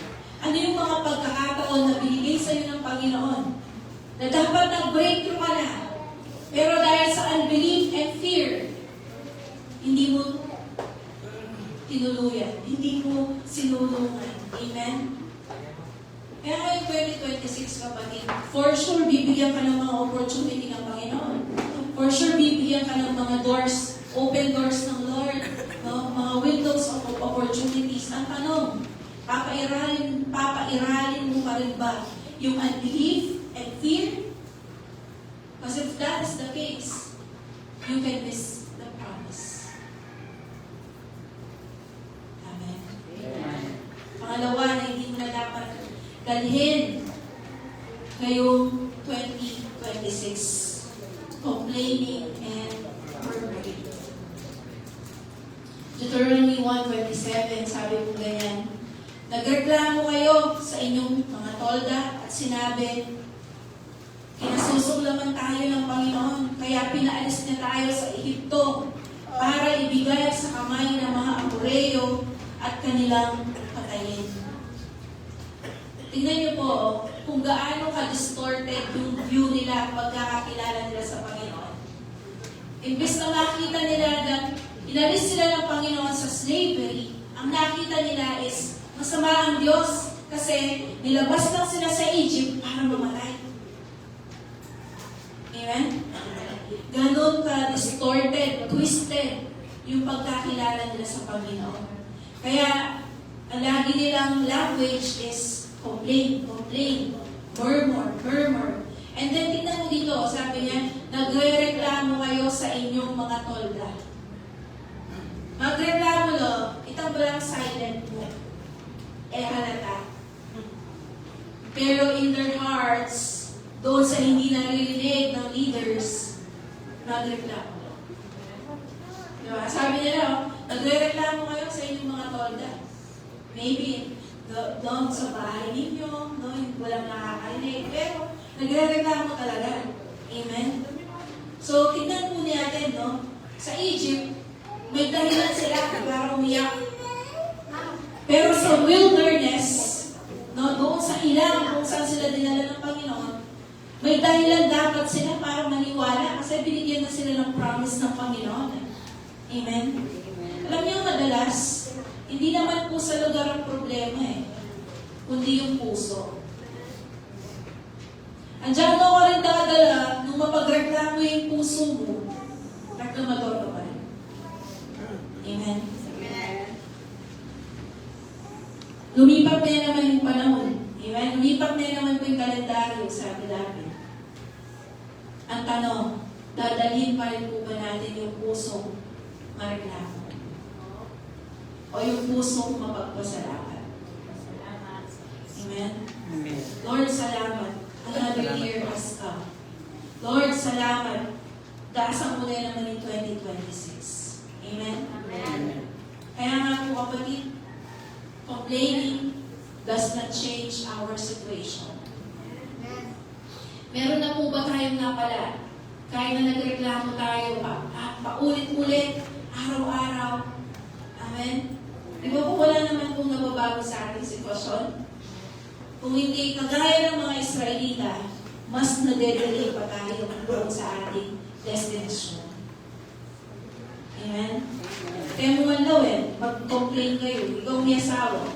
Ano yung mga pagkakataon na binigay sa iyo ng Panginoon? Na dapat nag-breakthrough ka na. Pero dahil sa unbelief and fear, hindi mo tinuluyan. Hindi mo sinulungan. Amen? Kaya ngayon 2026, kapatid, for sure, bibigyan ka ng mga opportunity ng Panginoon. For sure, bibigyan ka ng mga doors, open doors ng Lord, no? Mga windows of opportunities. Ang tanong, papairalin mo pa rin ba yung unbelief and fear? Because if that is the case, you can miss the promise. Amen. Pangalawa na hindi mo na dapat dalhin ngayong 2026. Complaining and murmuring. Deuteronomy 1:27, sabi ko ganyan, nagreklamo kayo sa inyong mga tolda at sinabi, kinasusuklaman tayo ng Panginoon, kaya pinaalis niya tayo sa Ehipto para ibigay sa kamay ng mga Amoreyo at kanilang patayin. Tingnan niyo po kung gaano ka-distorted yung view nila at pagkakakilala nila sa Panginoon. Imbes na makita nila na inalis sila ng Panginoon sa slavery, ang nakita nila is masama ang Diyos kasi nilabas lang sila sa Egypt para mamatay. Amen? Ganon ka-distorted, twisted yung pagkakilala nila sa Panginoon. Kaya, ang lagi nilang language is complain, murmur. And then, tingnan mo dito, sabi niya, nagre-reklamo kayo sa inyong mga tolda. Magreklamo lo, itang lang silent mo. Halata. Pero in their hearts, doon sa hindi naririnig ng leaders, nagreklamo lo. Diba? Sabi nila, nagre-reklamo kayo sa inyong mga tolda. Maybe, doon sa bahay ninyo, no, walang nakakarinig, pero nagre-reklamo talaga. Amen? So, tignan po natin, no, sa Egypt, may dahilan sila para umiyak. Pero sa wilderness, no, doon sa ilang, kung saan sila dinala ng Panginoon, may dahilan dapat sila para maniwala kasi binigyan na sila ng promise ng Panginoon. Amen? Alam niyo, madalas, hindi naman po sa lugar ang problema kundi yung puso. Andiyan mo ka rin dadala nung mapagreklamo yung puso mo, reklamador ka pa rin. Amen? Lumipat na naman yung panahon. Amen? Lumipat na naman po yung kalendaryo, sabi namin. Ang tanong, dadalhin pa rin po ba natin yung pusong mareklamo? O yung pusong mapagpasalamat? Amen? Lord, salamat. Another year has come. Lord, salamat. Daasang muli naman in 2026. Amen? Kaya nga po kapatid, complaining does not change our situation. Meron na po ba tayong napala? Kahit na nagreklamo tayo paulit-ulit, araw-araw. Amen? Di ba po wala naman pong nababago sa ating sitwasyon? Kung hindi, kagaya ng mga Israelita, mas nade-delay pa tayo doon sa ating destination. Amen? Kaya mo man daw mag-complain kayo. Ikaw may asawa.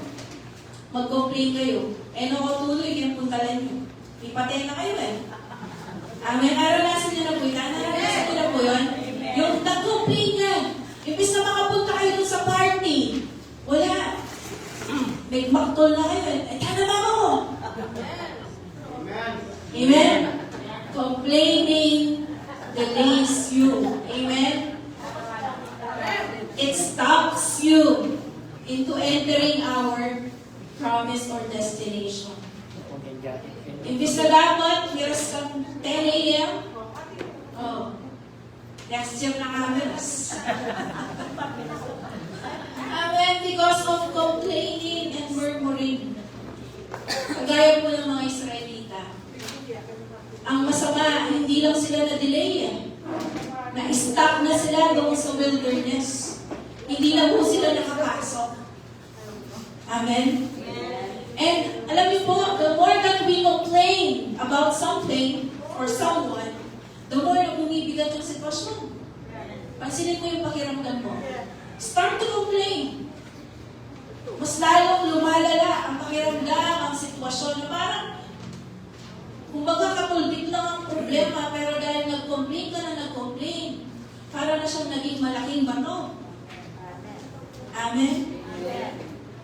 Mag-complain kayo. Tuloy yung puntalan nyo. Ipatay na kayo Amen? Naranasan nyo na po yun. Naranasan nyo na po yun. Yung nag-complain yan. Imbis na makapunta kayo dun sa party. Wala. May maktol na kayo tama mo. Amen? Complaining delays you. Amen? It stops you into entering our promise or destination. Imbis na dapat, here's some 10 a.m. Next year na cameras. Amen, because of complaining and murmuring. Kagaya po ng mga Israelita. Ang masama, hindi lang sila na-delay Na-stuck na sila doon sa wilderness. Hindi na po sila nakapasok. Amen? And alam niyo po, the more that we complain about something or someone, the more na bumibigat yung sitwasyon. Pansinin mo yung pakiramdam mo. Start to complain. Mas lalong lumalala ang pakiramdam, ang sitwasyon na parang kumbaga kapulbit lang ang problema, pero dahil nag-complain ka na nag-complain, para na siyang naging malaking bato. Amen?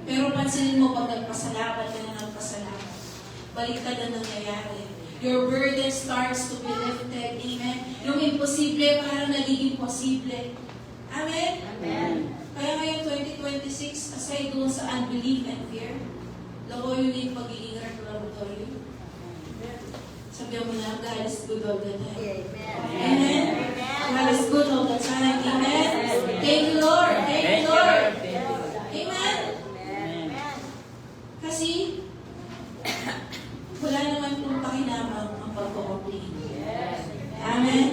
Pero pansinin mo pag nagpasalamat ka na nagpasalamat, baliktad na nangyayari. Your burden starts to be lifted. Amen? Yung imposible parang nagiging posible. Amen? Kaya ngayon 2026, aside doon sa unbelief and fear, lagoy yung pagiging reclamatory. Sabihan mo na, God is good all the time. Amen? God is good all the time. Amen? Thank you, Lord. Thank you, Lord. Amen? Kasi, wala naman pong pakinabang ang pagkukomplain. Amen?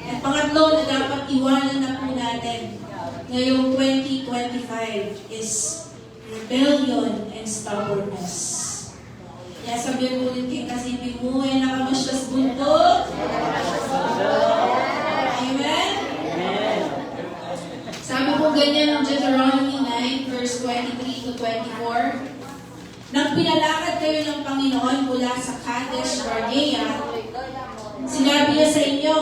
At pangatlo na dapat iwanan na po natin ngayong 2025 is rebellion and stubbornness. Kaya sabihin mo ulit kay kasipin mo, nakamaslas buntot. Amen? Sabi po ganyan ng Deuteronomy 9, verse 23 to 24. Nang pinalakad kayo ng Panginoon mula sa Kadesh Barnea, sinabi niya sa inyo,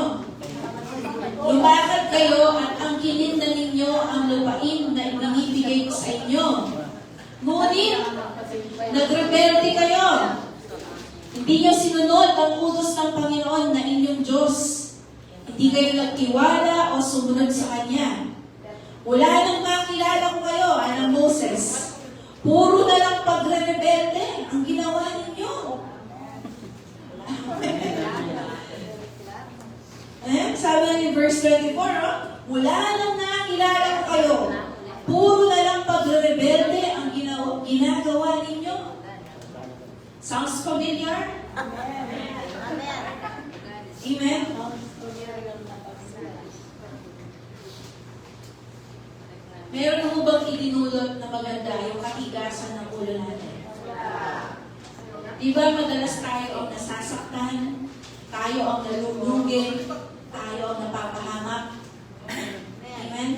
lumakad kayo at angkinin na ninyo ang lupain na ibinibigay ko sa inyo. Ngunit, nagrebelde kayo. Hindi niyo sinunod ang utos ng Panginoon na inyong Diyos. Hindi kayo nagtiwala o sumunod sa Kanya. Wala nang makilala ko kayo, Ana Moses. Puro na lang pagre-rebelde ang ginawa ninyo. Sabi ni verse 24, wala nang nakilala ko kayo. Puro na lang pagre-rebelde ang ginagawa ninyo. Sounds familiar? Amen? Meron mo bang idinulot na maganda yung katigasan ng ulo natin? Diba madalas tayo ang nasasaktan, tayo ang nalulugin, tayo ang napapahamak? Amen?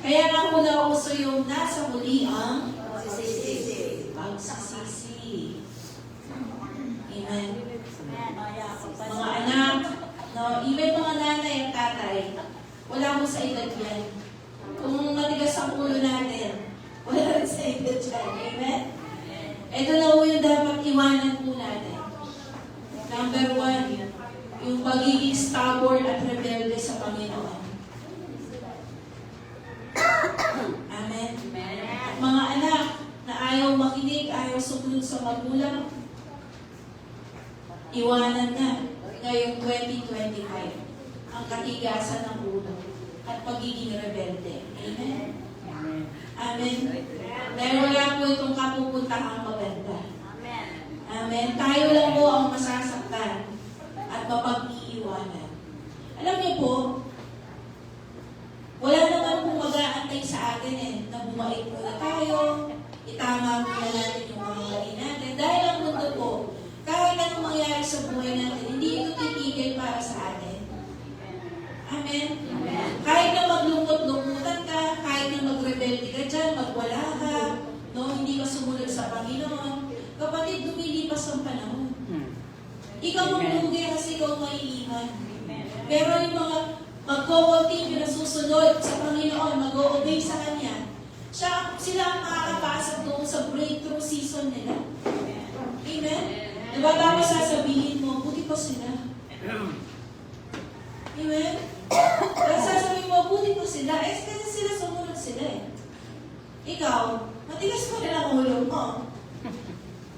Kaya nga po nauso yung nasa huli ang pagsisisi. Amen? Mga anak, even mga nanay at tatay, wala mo sa edad yan. Kung matigas ang ulo natin, wala rin sa edad yan. Amen? Ito na po yung dapat iwanan po natin. Number 1, yung pagiging stubborn at rebelde sa Panginoon. Amen? At mga anak na ayaw makinig, ayaw sumunod sa magulang, iwanan na ngayong 2025 ang katigasan ng ulo at pagiging rebelde. Amen? Amen. Dahil wala po itong kapupuntahang maganda. Amen. Tayo lang po ang masasaktan at mapag-iiwanan. Alam niyo po, wala naman pong mag-aantay sa atin na bumait muna tayo, itama muna natin yung mga mali natin. Dahil ang mundo po, kahit anong mangyari sa buhay natin, hindi ito titigil para sa atin. Amen? Kahit na maglungkot-lungkutan ka, kahit na magrebelde ka dyan, magwala ka, no, hindi ka sumunod sa Panginoon, kapatid, lumilipas ang panahon. Ikaw ang lugi kasi ikaw maiiwan. Pero yung mga mag-continue na susunod sa Panginoon, mag-obey sa Kanya, sila ang makakapasok doon sa breakthrough season nila. Amen? Diba tapos sasabihin mo, buti pa sila. Amen? Tapos sasabihin mo, buti pa sila. Kasi sila sumunod sila eh. Ikaw, matigas pa rin ang ulo mo.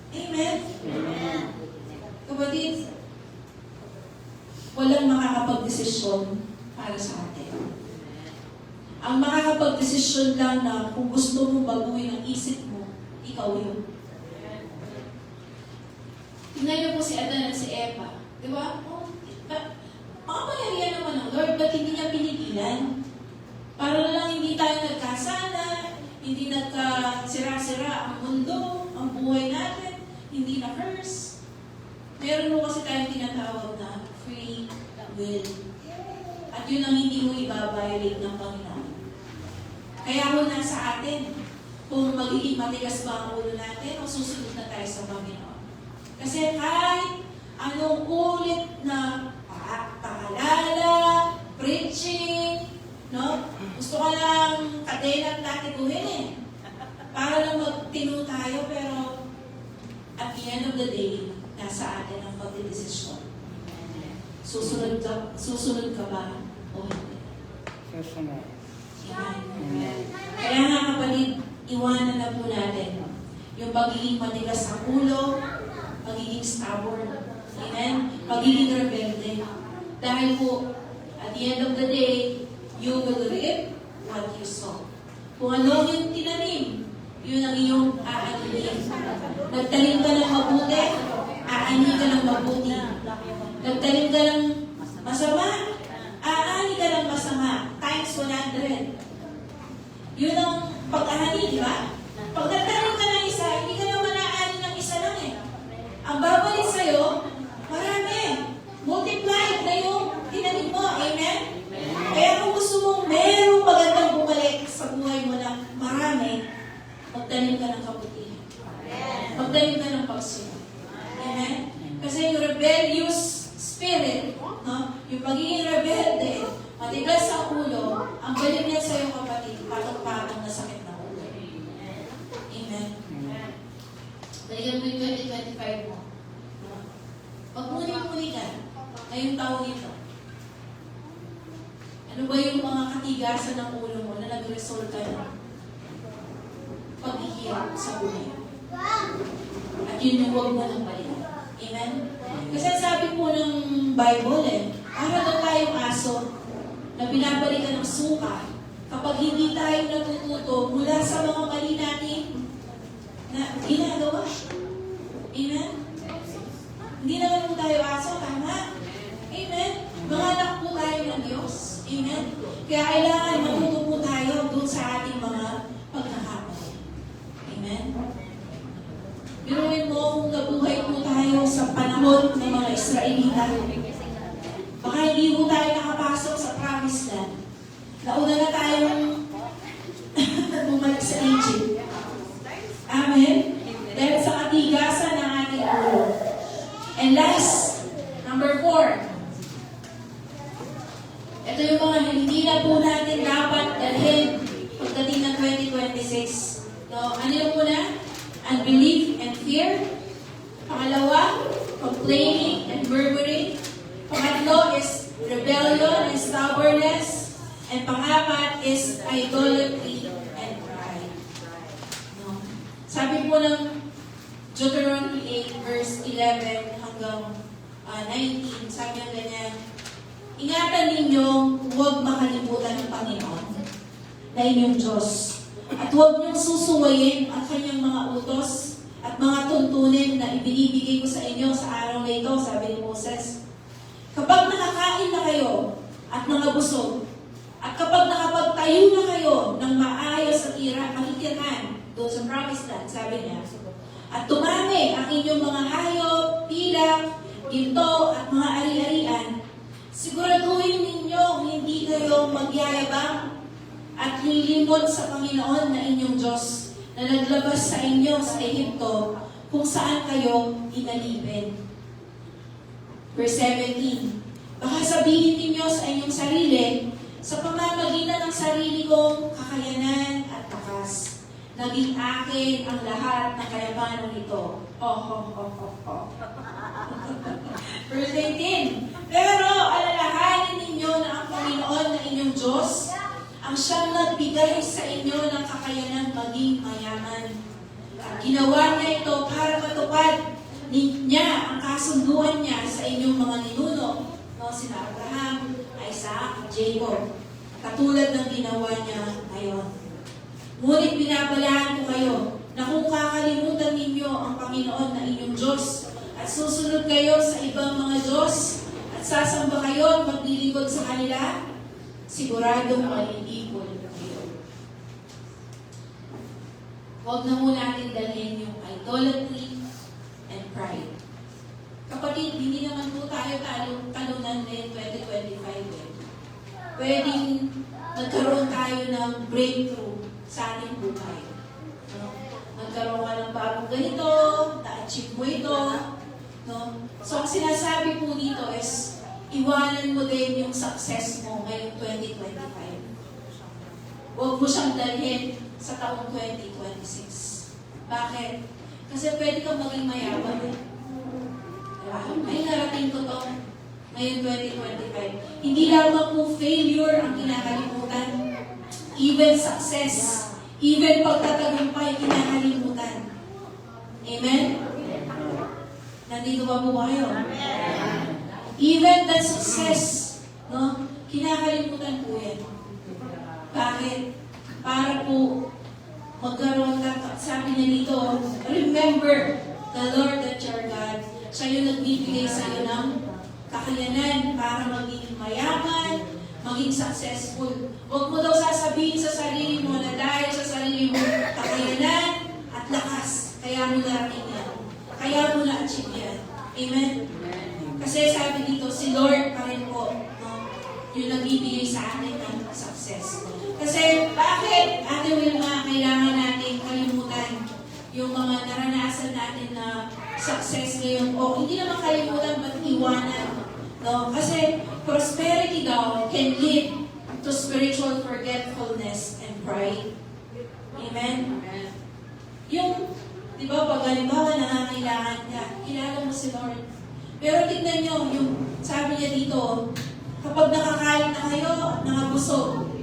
Amen? Kapatid, walang makakapag-desisyon para sa atin. Ang makakapag-desisyon lang na kung gusto mo baguhin ang isip mo, ikaw yun. Tingnan niyo po si Adan at si Eva. Di ba? Makapangyarihan naman ng Lord, ba't hindi niya pinigilan? Para lang hindi tayo nagkasala, hindi nagkasira-sira ang mundo, ang buhay natin, hindi na curse. Meron mo kasi tayong tinatawag na free will. At yun ang hindi mo ibabiolate ng Panginoon. Kaya mo nasa atin kung magiging matigas ba ang ulo natin o susunod na tayo sa Panginoon. Kasi kahit anong ulit na paalala, preaching, no? Gusto ka lang kadena at tatiguhin eh. Para lang magtino tayo, pero at the end of the day, nasa atin ang pagdidesisyon. Susunod ka ba o hindi? Susunod. Amen. Kaya nga kapatid, iwanan na po natin yung pagiging matigas sa ulo, pagiging stubborn, amen? Pagiging rebelde. Dahil po, at the end of the day, you will reap what you sow. Kung ano yung tinanim, yun ang iyong aanihin. Nagtanim ka ng mabuti, aani ka ng mabuti. Nagtanim ka ng masama, aani ka ng masama. Times 100. Yun ang pag-aani, di ba? Pag nagtanim ka ng isa, hindi ka naman aani ng isa lang eh. Ang babalik sa'yo, marami. Multiplied na yung tinanim mo. Amen? Kaya kung gusto mong merong magandang bumalik sa buhay mo na marami, magtanim ka ng kabutihan. Magtanim ka ng pagsunod. Amen? Kasi yung rebellious spirit, no? Yung pagiging rebelde, matigas sa ulo, ang balik niya sa iyong kapatid, patong-patong na sakit na ulo. Amen? Balikan mo yung 2025 mo. Pagmuni-muni ka, ngayong taon ito. Ano ba yung mga katigasan ng ulo mo na nag-resulta ng paghihirap sa buhay? At yun yung huwag mo nang balikan. Amen? Kasi sabi po ng Bible para daw tayong aso na binabalikan ng suka kapag hindi tayo natututo mula sa mga mali natin na ginagawa. Amen? Hindi naman po tayo aso, tama? Amen? Mga anak po tayo ng Diyos. Amen? Kaya kailangan matuto po tayo doon sa ating mga pagkakamali. Amen? Biruin mo kung nabuhay po tayo sa panahon ng mga Israelita. Baka hindi po tayo nakapasok sa promised land. Nauna na tayong bumalik sa Egypt. Amen? Dahil sa katigasan ng ating ulo. And last, number 4. Ito yung mga hindi na po natin dapat dalhin pagdating ng 2026. So, ano yung muna? Unbelief and fear. Pangalawa, complaining and murmuring. Pangatlo is rebellion and stubbornness. And pangapat is idolatry and pride. No? Sabi po ng Deuteronomy 8 verse 11 hanggang 19, sabi niya ganyan, ingatan ninyong huwag makalimutan ng Panginoon na inyong Diyos. At huwag niyong susuwayin ang kanyang mga utos at mga tuntunin na ibinibigay ko sa inyo sa araw na ito, sabi ni Moses. Kapag nakakain na kayo at nangabusog, at kapag nakapagtayo na kayo ng maayos at matitirhan doon sa promised land, sabi niya, at tumami ang inyong mga hayop, pilak, ginto at mga ari-arian, siguraduhin ninyo hindi kayo magyayabang at lilimot sa Panginoon na inyong Diyos na naglabas sa inyo sa Ehipto kung saan kayo inalipin. Verse 17, baka sabihin ninyo sa inyong sarili, sa pamamagitan ng sarili kong kakayanan at lakas, naging akin ang lahat ng kayamanan nito. Verse 18, pero alalahanin ninyo na ang Panginoon na inyong Diyos ang siyang nagbigay sa inyo ng kakayanan maging mayaman. At ginawa niya ito para matupad niya ang kasunduan niya sa inyong mga ninuno, sina Abraham, Isaac, at Jacob, katulad ng ginawa niya ngayon. Ngunit binabalaan ko kayo na kung kakalimutan ninyo ang Panginoon na inyong Diyos at susunod kayo sa ibang mga Diyos at sasamba kayo at maglilingkod sa kanila, siguradong malilipol kayo. Huwag na muna natin dalhin yung idolatry and pride. Kapatid, hindi naman po tayo talunan din 2025 eh. Pwedeng nagkaroon tayo ng breakthrough sa ating buhay. No? Nagkaroon ka ng bagong ganito, na-achieve mo ito. No? So, ang sinasabi po dito is, iwanan mo din yung success mo ngayong 2025. Huwag mo siyang dalhin sa taong 2026. Bakit? Kasi pwede kang maging mayabang. May narating ko to ngayong 2025. Hindi lamang po failure ang kinakalimutan. Even success, even pagtatagumpay, kinakalimutan. Amen? Nandito ba po kayo? Even that success, no? Kinakalimutan po yan. Bakit? Para po magkaroon ka, sabi niya dito, remember the Lord that your God. Siya yung nagbibigay sa iyo ng kakayanan para maging mayaman, maging successful. Huwag mo daw sasabihin sa sarili mo na dahil sa sarili mo kakayanan at lakas, kaya mo narating yan. Kaya mo na-achieve yan. Amen? Kasi sabi dito, si Lord pa rin po, no? Yung nagbibigay sa atin ng success. Kasi bakit atin yung mga kailangan natin kalimutan yung mga naranasan natin na success ngayon, o hindi naman kalimutan, but iwanan. No? Kasi prosperity daw can lead to spiritual forgetfulness and pride. Amen? Yung, di ba, pag halimbawa nangangailangan ka, kilala mo si Lord. Pero tignan nyo, yung sabi niya dito, kapag nakakain na kayo, nangabusog.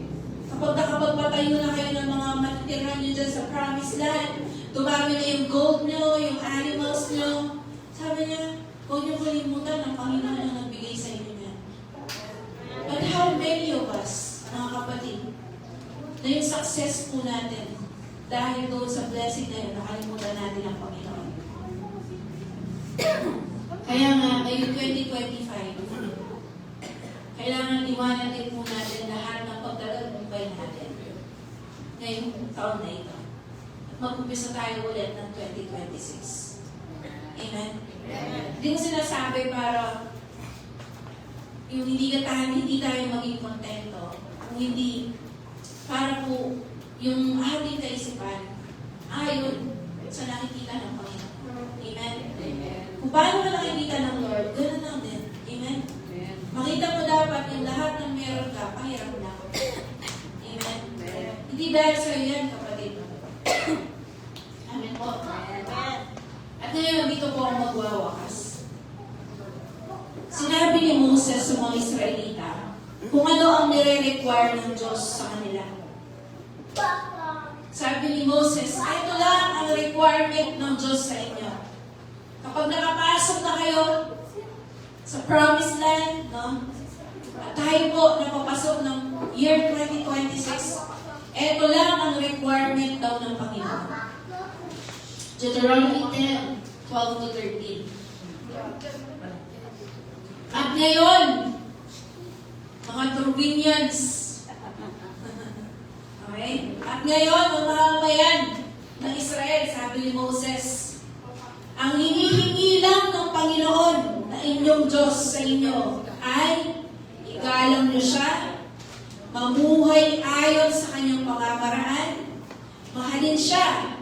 Kapag nakapagpatayo na kayo ng mga matitirhan nyo dyan sa promised land, tumami na yung gold nyo, yung animals nyo. Sabi niya, huwag nyo kalimutan ang Panginoon ang nagbigay sa inyo niya. But how many of us, mga kapatid, na yung success po natin, dahil doon sa blessing na yun, nakalimutan natin ang Panginoon. Kaya nga, ngayong 2025, kailangan iwanan din po natin lahat ng pagtatagumpay natin ngayong taon na ito. Mag-umpisa tayo ulit ng 2026. Amen? Hindi ko sinasabi para yung hindi tayo maging kontento. Kung hindi, para po yung ating kaisipan ayon sa nakikita ng Panginoon. Amen? Kung paano ka nakikita ng Lord, ganoon lang din. Amen? Makita mo dapat yung lahat ng meron ka, pahirap lang. Amen? Hindi dahil sa'yo yan, kapatid. Amen po. At ngayon, dito po ako magwawakas. Sinabi ni Moses sa mga Israelita kung ano ang nire-require ng Diyos sa kanila. Sabi ni Moses, ito lang ang requirement ng Diyos sa inyo. Kapag nakapasok na kayo sa promised land, no? At tayo po napapasok ng year 2026, eto lang ang requirement daw ng Panginoon. Deuteronomy 10, 12 to 13. At ngayon, mga Turbinians, okay? At ngayon, ang mga bayan ng Israel, sabi ni Moses, ang hinihingi lang ng Panginoon na inyong Diyos sa inyo ay igalang niyo siya, mamuhay ayon sa kanyang pamamaraan, mahalin siya,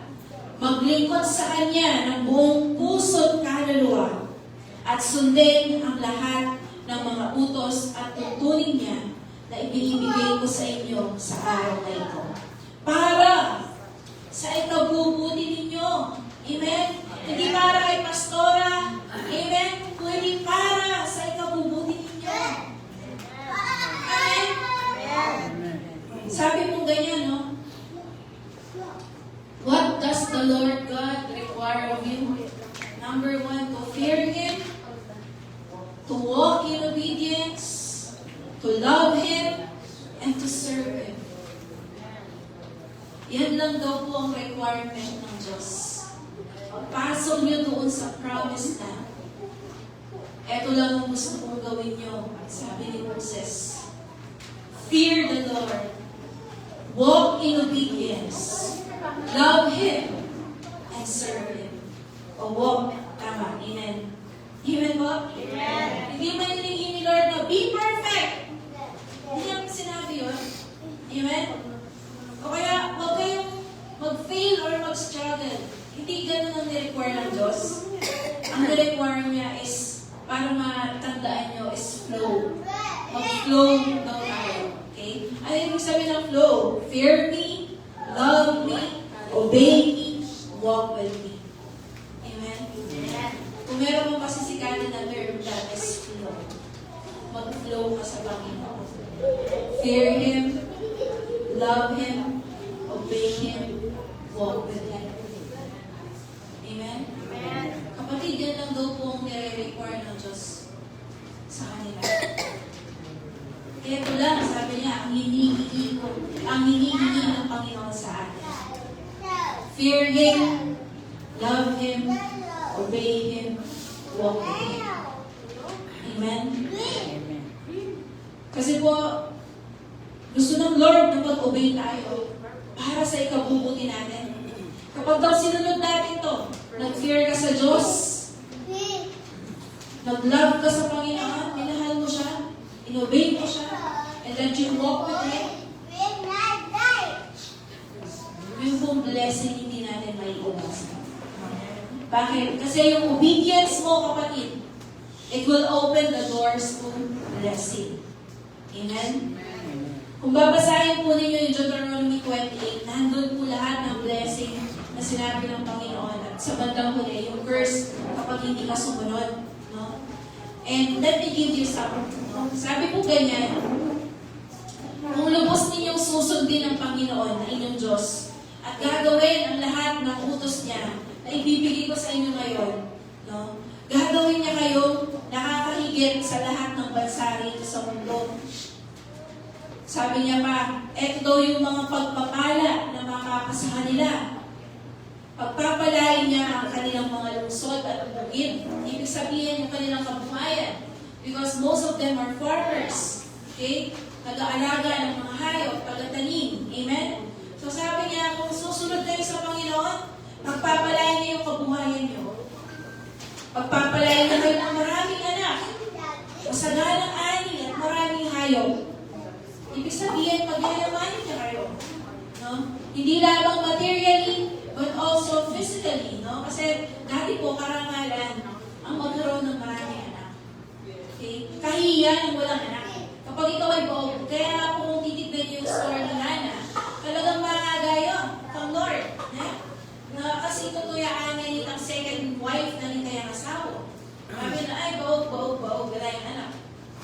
maglingkod sa kanya ng buong puso't kaluluwa, at sundin ang lahat ng mga utos at tuntunin niya na ibinibigay ko sa inyo sa araw na ito. Para sa ikabubuti ninyo. Amen? Hindi para kay pastora. Amen? Kundi para sa ikabubuti ninyo. Amen? Sabi mo ganyan, no? What does the Lord God require of you? Number 1, to fear Him, to walk in obedience, to love Him, and to serve Him. Yan lang daw po ang requirement ng Diyos. Pagpasok niyo doon sa promised land, eto lang ang gusto kong gawin niyo. Sabi ni Moses, fear the Lord, walk in obedience, love Him, and serve Him. O walk, tama, amen. Amen po? Amen. Hindi man hinihingi ni Lord na, be perfect. Hindi naman sinabi yun. Amen? O kaya, huwag kayong mag-fail or mag-struggle. Hindi ganun ang nirequire ng Diyos. Ang nirequire niya is, para matandaan nyo, is flow. Mag-flow daw tayo. Okay? Ano yung sabi ng flow? Fear me, love me, obey me, walk with me. Amen? Kung meron mo kasi sikalan na term, that is flow. Mag-flow ka sa Panginoon. Fear Him, love Him, obey Him, walk with Him. Amen? Kapatid, yan lang daw po ang nire-require ng Diyos sa kanila. Ito lang, sabi niya, ang hinihingi ng Panginoon sa atin. Fear Him, love Him, obey Him, walk with Him. Amen? Kasi po, gusto ng Lord na mag-obey tayo para sa ikabubuti natin. Kapag daw sinunod natin to, nag-fear ka sa Diyos, nag-love ka sa Panginoon, minahal mo siya, inobey mo siya, and then you walk with Him, yung pong blessing hindi natin may iwasan. Bakit? Kasi yung obedience mo, kapatid, it will open the doors to blessing. Amen? Kung babasahin po ninyo yung Deuteronomy 28, nandun po lahat ng blessing na sinabi ng Panginoon. At sa bandang huli, yung curse kapag hindi ka sumunod. No? And let me give you some. No? Sabi po ganyan, kung lubos ninyong susundin ng Panginoon na inyong Diyos at gagawin ang lahat ng utos niya na ibibigay ko sa inyo ngayon, no? Gagawin niya kayo nakakahigit sa lahat ng bansa rito sa mundo. Sabi niya pa, eto daw yung mga pagpapala na makakasa kanila. Pagpapalain niya ang kanilang mga lungsod at bukid. Ibig sabihin yung kanilang kabuhayan. Because most of them are farmers. Okay? Nag-aalaga ng mga hayop, pagtatanim. Amen? So sabi niya, kung susunod kayo sa Panginoon, pagpapalain niya yung kabuhayan niyo. Pagpapalain niya kayo ng maraming anak. Masaganang ani at maraming hayop. Ibig sabihin, pagyayamanin niya kayo. No? Hindi lamang materially, but also physically. No? Kasi dati po, karangalan ang magkaroon ng maraming anak. Okay? Kahiyan ang walang anak. Kapag ikaw ay buog, kaya nga po kung titignan niyo yung story ni Hannah, talagang maaga yun, from Lord. Na kasi tutuyaan niya nitang second wife na nito yung asawa. Sabi na, ay, baog, wala yung anak.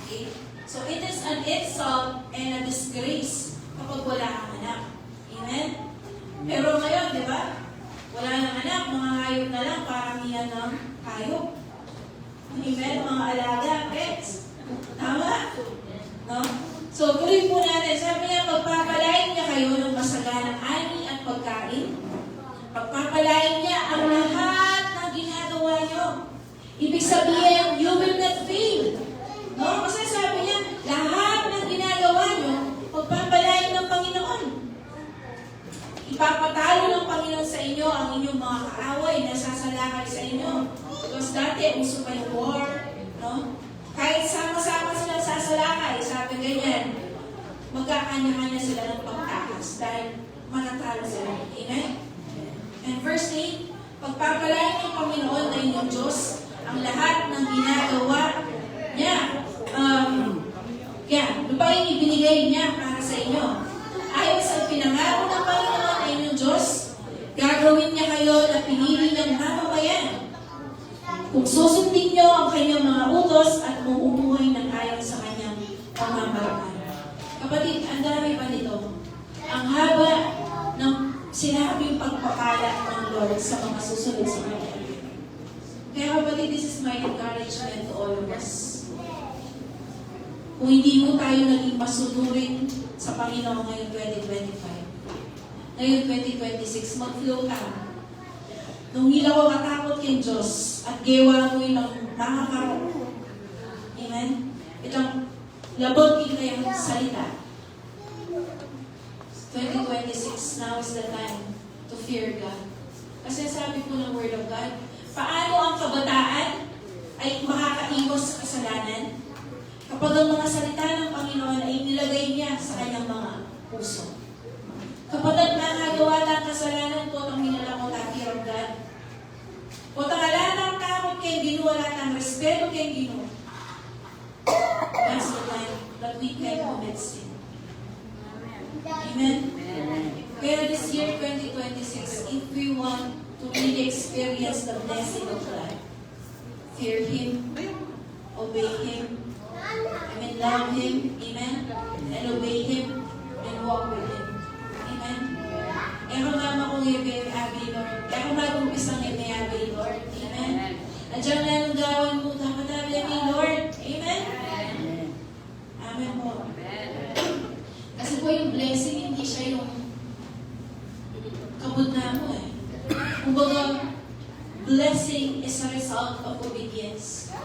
Okay? So it is an insult and a disgrace kapag wala kang anak. Amen? Pero ngayon, di ba? Wala nang anak, mga hayop na lang, paramihan ng hayop. Amen, mga alaga, pets. Tama? No? So, tuloy po natin. Sabi niya, pagpapalain niya kayo ng masaganang ani at pagkain. Pagpapalain niya ang lahat ng ginagawa niyo. Ibig sabihin, you will not fail. No? Kasi sabi niya, lahat ng ginagawa niyo, pagpapalain ng Panginoon. Ipapatalo ng Panginoon sa inyo ang inyong mga kaaway na sasalakay sa inyo. Because dati, uso pa yung war. No? Kahit sama-sama silang sasalakay, sabi ganyan, magkakanya-kanya sila ng pagtakas dahil manatalo sila. Amen? And verse 8, pagpapalain ng Panginoon na inyong Diyos ang lahat ng ginagawa niya. Lupain ibinigay niya para sa inyo. Ayon sa pinangako ng Panginoon na inyong Diyos, gagawin niya kayo na pinili niyang mamamayan. Kung susundin niyo ang kanyang mga utos at umuubuhay ng ayon sa kanyang pamamaraan. Kapatid, ang dami pa nito. Ang haba ng sinabing pagpapala ng Lord sa mga susunod sa kanya. Kaya kapatid, this is my encouragement to all of us. Kung hindi mo tayo naging masunurin sa Panginoon ngayon 2025, ngayon 2026, mag-flow ka. Nung hindi ako katakot kay Diyos at gawa mo ilang makakaroon. Amen? Itong labot yung salita. 2026, now is the time to fear God. Kasi sabi po ng Word of God, paano ang kabataan ay makakaiwas sa kasalanan kapag ang mga salita ng Panginoon ay nilagay niya sa kanyang mga puso. Kapag ang nakagawa ng kasalanan po ang minalakot at fear of God, o wala ng takot kay Ginoo, wala ng respeto kay Ginoo, that's the time that we can commit sin. Amen? Kaya this year, 2026, if we want to really experience the blessing of God, fear Him, obey Him, love Him, amen, and obey Him, and walk with Him. Amen? Ako mama kong Abby, Lord. Ako mag-umpisang Abby, Lord. Amen? Andiyan na yung gawan mo, dapat Abby, Lord. Amen? Amen po. Kasi po yung blessing, hindi siya yung kabut na mo eh. Kumbaga, blessing is a result of obedience.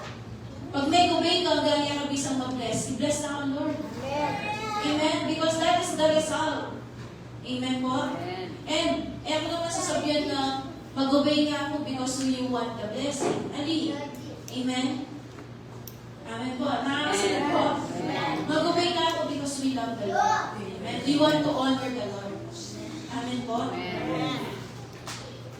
Pag may obey ka, gaya ka bisang mag-bless, i-bless na ang Lord. Amen? Because that is the result. Amen po? And ako naman sasabihan na mag-obey nga ako because you want the blessing. Ali. Amen? Amen po. Nakakasin po. Mag-obey nga ako because we love the Lord. Amen? We want to honor the Lord. Amen po?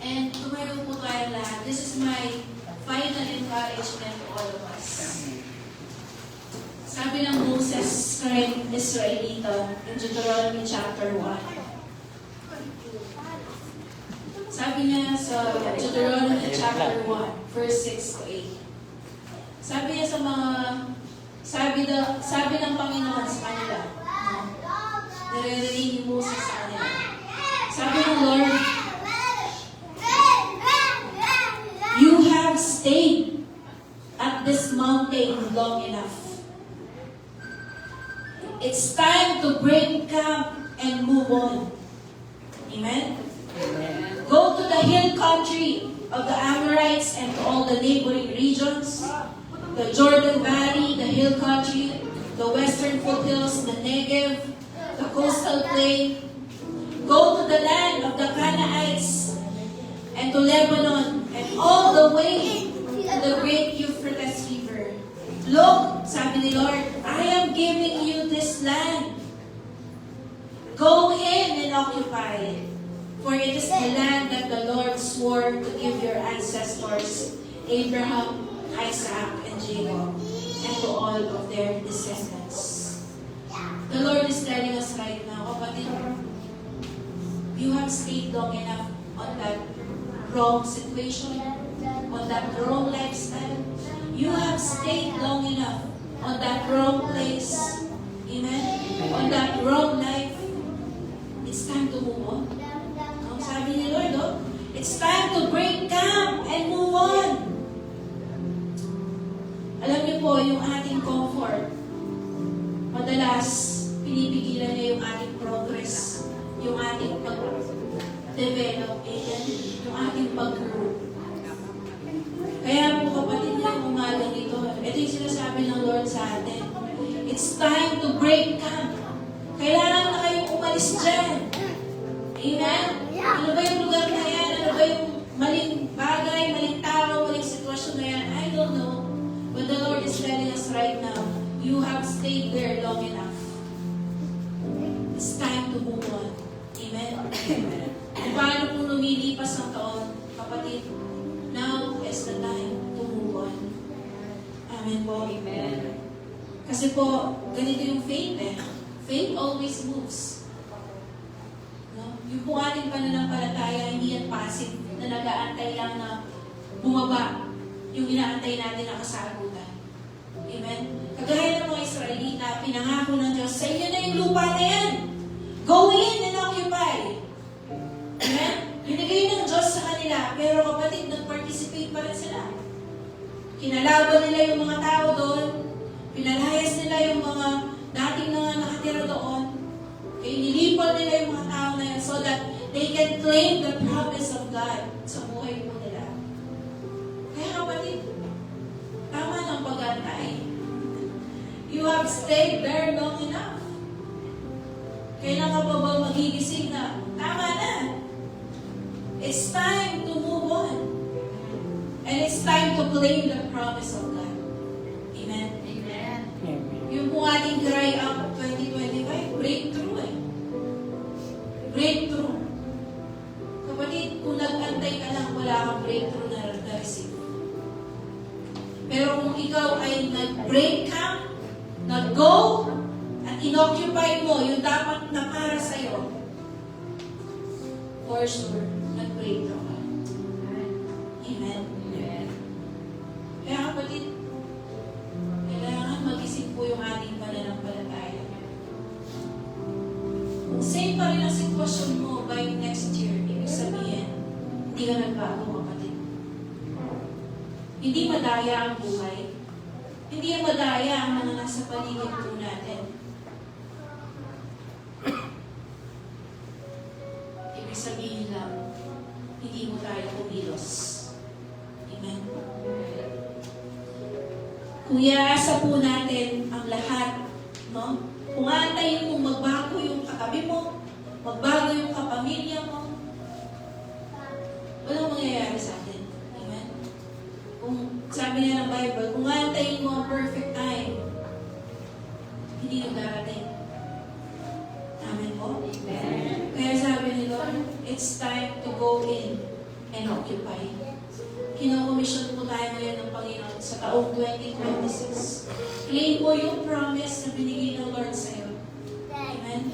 And tumayo po tayo lahat. This is my final encouragement to all of us. Sabi ng Moses sa Israelita in Deuteronomy chapter 1. Sabi niya sa Deuteronomy chapter 1, verse 6 to 8. Sabi niya sa mga, sabi ng Panginoon sa kanila, nare-ready ni Moses sa kanila. Sabi ng Lord, you have stayed at this mountain long enough. It's time to break camp and move on. Amen? Go to the hill country of the Amorites and to all the neighboring regions, the Jordan Valley, the hill country, the western foothills, the Negev, the coastal plain. Go to the land of the Canaanites and to Lebanon and all the way to the great Euphrates River. Look, sabi ni Lord, I am giving you this land. Go in and occupy it. For it is the land that the Lord swore to give your ancestors, Abraham, Isaac, and Jacob, and to all of their descendants. The Lord is telling us right now, kapatid, you have stayed long enough on that wrong situation, on that wrong lifestyle. You have stayed long enough on that wrong place. Amen? On that wrong life. It's time to move on. Sabi ni Lord, it's pinipigilan niya yung ating progress, yung ating pag-develop, yung ating pag-grow. Kaya po kapatid niya, umaga nito, ito yung sinasabi ng Lord sa atin. It's time to break camp. Kailangan na kayong umalis dyan. Amen? Ano ba yung lugar na yan? Ano ba yung maling bagay, maling tao, maling sitwasyon na yan? I don't know. But the Lord is telling us right now, you have stayed there long enough. It's time to move on. Amen? Kung paano kung lumilipas ang taon, kapatid, now is the time to move on. Amen po. Amen. Kasi po, ganito yung faith eh. Faith always moves. No? Yung po ating pananampalataya, hindi yan passive na nag-aantay lang na bumaba yung inaantay natin na kasagutan. Amen? Kagaya ng mga Israelita, pinangako ng Diyos, sa inyo na yung lupa na yan. Go in and occupy. Amen? Binigay ng Diyos sa kanila, pero kapatid, nag-participate pa rin sila. Kinalaban nila yung mga tao doon, pinalayas nila yung mga dating na nakatira doon, nilipol nila yung mga tao na yun so that they can claim the promise of God sa buhay po nila. Kaya kapatid, tama ng pag-antay. You have stayed there long enough. Kailan ka pa ba magigising na, tama na. It's time to move on. And it's time to claim the promise of God. Amen? Amen. Yung po ating cry out 2025, breakthrough eh. Breakthrough. Kapatid, kung nag-antay ka lang, wala kang breakthrough na receive. Pero kung ikaw ay nag-break camp, nag-go, at inoccupy mo yung dapat na para sa'yo, for sure, nag-breakthrough ka. Amen? Kaya kapatid, kailangan mag-isip po yung ating pananampalataya. Kung same pa rin ang sitwasyon mo by next year, ibig sabihin, hindi ka nagbago, kapatid. Hindi madaya ang buhay. Hindi madaya ang mga nasa paligid po natin. Ibig sabihin lang, hindi mo tayo kumilos. Amen? Kung iaasa po natin ang lahat, no? Kung aantayin mo magbago yung katabi mo, magbago yung kapamilya mo, walang mangyayari sa atin. Amen? Kung sabi niya ng Bible, kung aantayin mo ang perfect time, hindi yung darating. Amen po? Amen. Kaya sabi ni Lord, it's time to go in and occupy. Kinokomission po tayo ngayon ng Panginoon sa taong 2026. Claim po yung promise na binigay ng Lord sa iyo. Amen?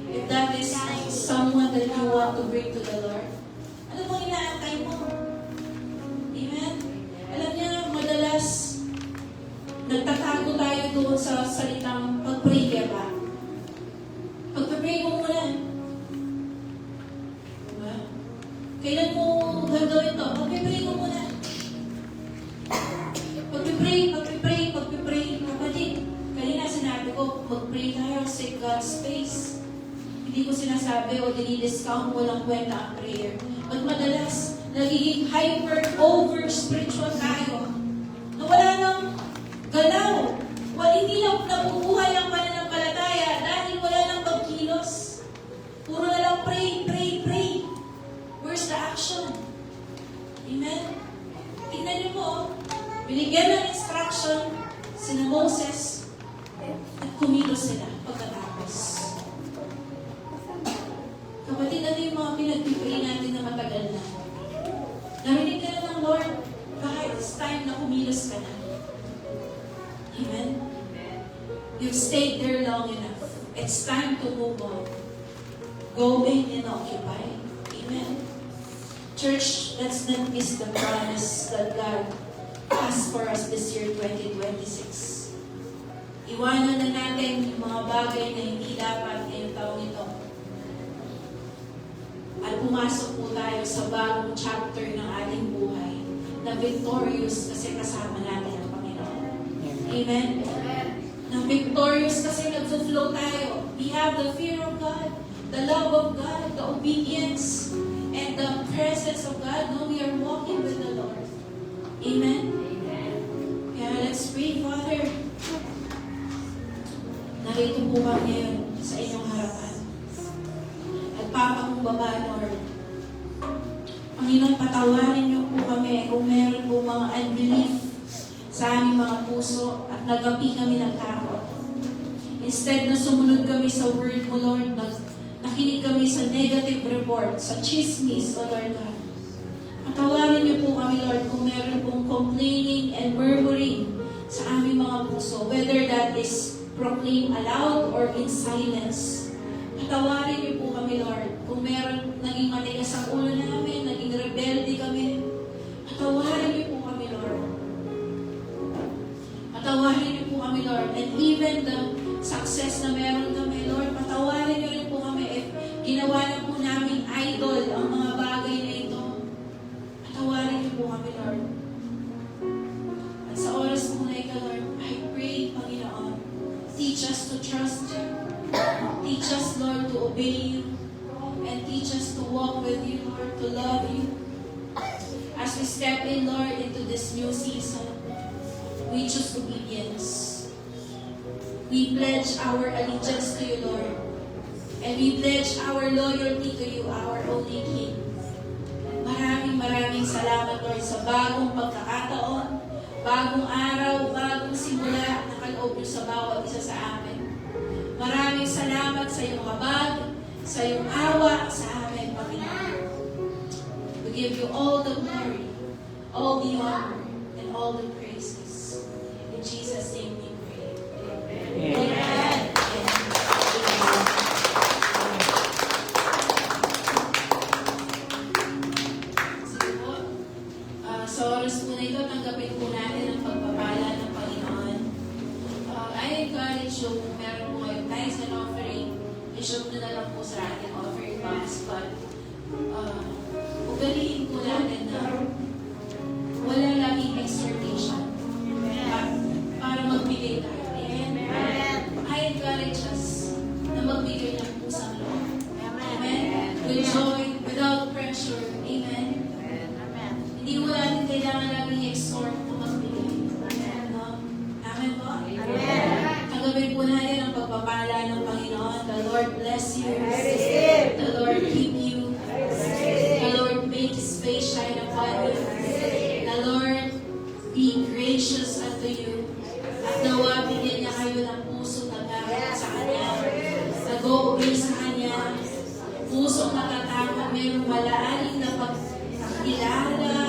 If that is someone that you want to bring to the Lord, ano bang inaantay mo? Amen? Alam niya, madalas nagtatago tayo doon sa salitang pag-pray ka ba? Pag-pray mo muna. Diba? Kailan mo gagawin to? Pag-pray mo muna. Pag-pray. Kapatid, kanina sinabi ko, mag-pray tayo, seek God's face. Hindi ko sinasabi o dinidiscount mo lang kwenta ang prayer. At madalas, nagiging over-spiritual tayo. Na wala nang galaw. Hindi na nabubuhay ang pananampalataya dahil wala nang pagkilos. Puro na lang pray. Where's the action? Amen? Tingnan niyo po, binigyan ng instruction sina Moses at kumilos sila pagkatapos. Kapatid, ano yung mga pinagpipray natin na matagal na? Narinig ka na ng Lord, kahit it's time na kumilos ka na. Amen? You've stayed there long enough. It's time to move on. Go in and occupy. Amen? Church, let's not miss the promise that God has for us this year, 2026. Iwanan na natin yung mga bagay na hindi dapat ngayong taong ito. At pumasok po tayo sa bagong chapter ng ating buhay na victorious kasi kasama natin ang Panginoon. Amen? Na victorious kasi nag-flow tayo. have the fear of God, the love of God, the obedience, and the presence of God, no, we are walking with the Lord. Amen? Kaya let's pray, Father. Narito po kami ngayon sa inyong harapan. Nagpapakumbaba, Lord. Panginoon, patawarin niyo po kami kung meron po mga unbelief sa aming mga puso at nagapi kami ng takot. Instead na sumunod kami sa word mo, Lord, nakinig kami sa negative report, sa chismis, O Lord God. Patawarin niyo po kami, Lord, kung meron pong complaining and murmuring sa aming mga puso, whether that is proclaim aloud or in silence. Patawarin niyo po kami, Lord, kung meron naging matigas ang ulo namin, naging rebelde kami. Patawarin niyo po kami, Lord. Patawarin niyo po kami, Lord. And even the success na meron kami, Lord, patawarin niyo rin po kami if ginawa na po namin idol ang mga bagay na ito. Patawarin niyo po kami, Lord. At sa oras po na ito, Lord, I pray, Panginoon, teach us to trust you. Teach us, Lord, to obey you. And teach us to walk with you, Lord, to love you. As we step in, Lord, into this new season, we choose obedience. We pledge our allegiance to you, Lord. And we pledge our loyalty to you, our only King. Maraming salamat, Lord, sa bagong pagkakataon, bagong araw, bagong simula na kaloob niyo sa bawat isa sa amin. Maraming salamat sa iyong habag, sa iyong awa sa amin, Panginoon. We give you all the glory, all the honor, and all the praises. In Jesus' name we pray. Amen. Sige po. Sa oras po na ito, tanggapin po natin ang pagpapala ng Panginoon. I encourage you, kung meron po kayong tithes and offering, i-show na lang po sa ating offering box. But, ugaliin po natin na wala laging exhortation para magbigay tayo. Amen. I encourage us na magbigay ng pusang loob. Amen. With joy, without pressure. Amen. Hindi mo natin kailangan laging exhort na magbigay. No? Amen po? Amen. Tanggapin po natin ang pagpapala ng Panginoon. The Lord bless you. The Lord keep you. The Lord make His face shine upon you. The Lord be gracious unto you. At nawa bigyan niya kayo ng puso na galit sa Kanya. Nag-o-obey sa Kanya. Pusong natatakot, mayroong malaaling na pagkakilala,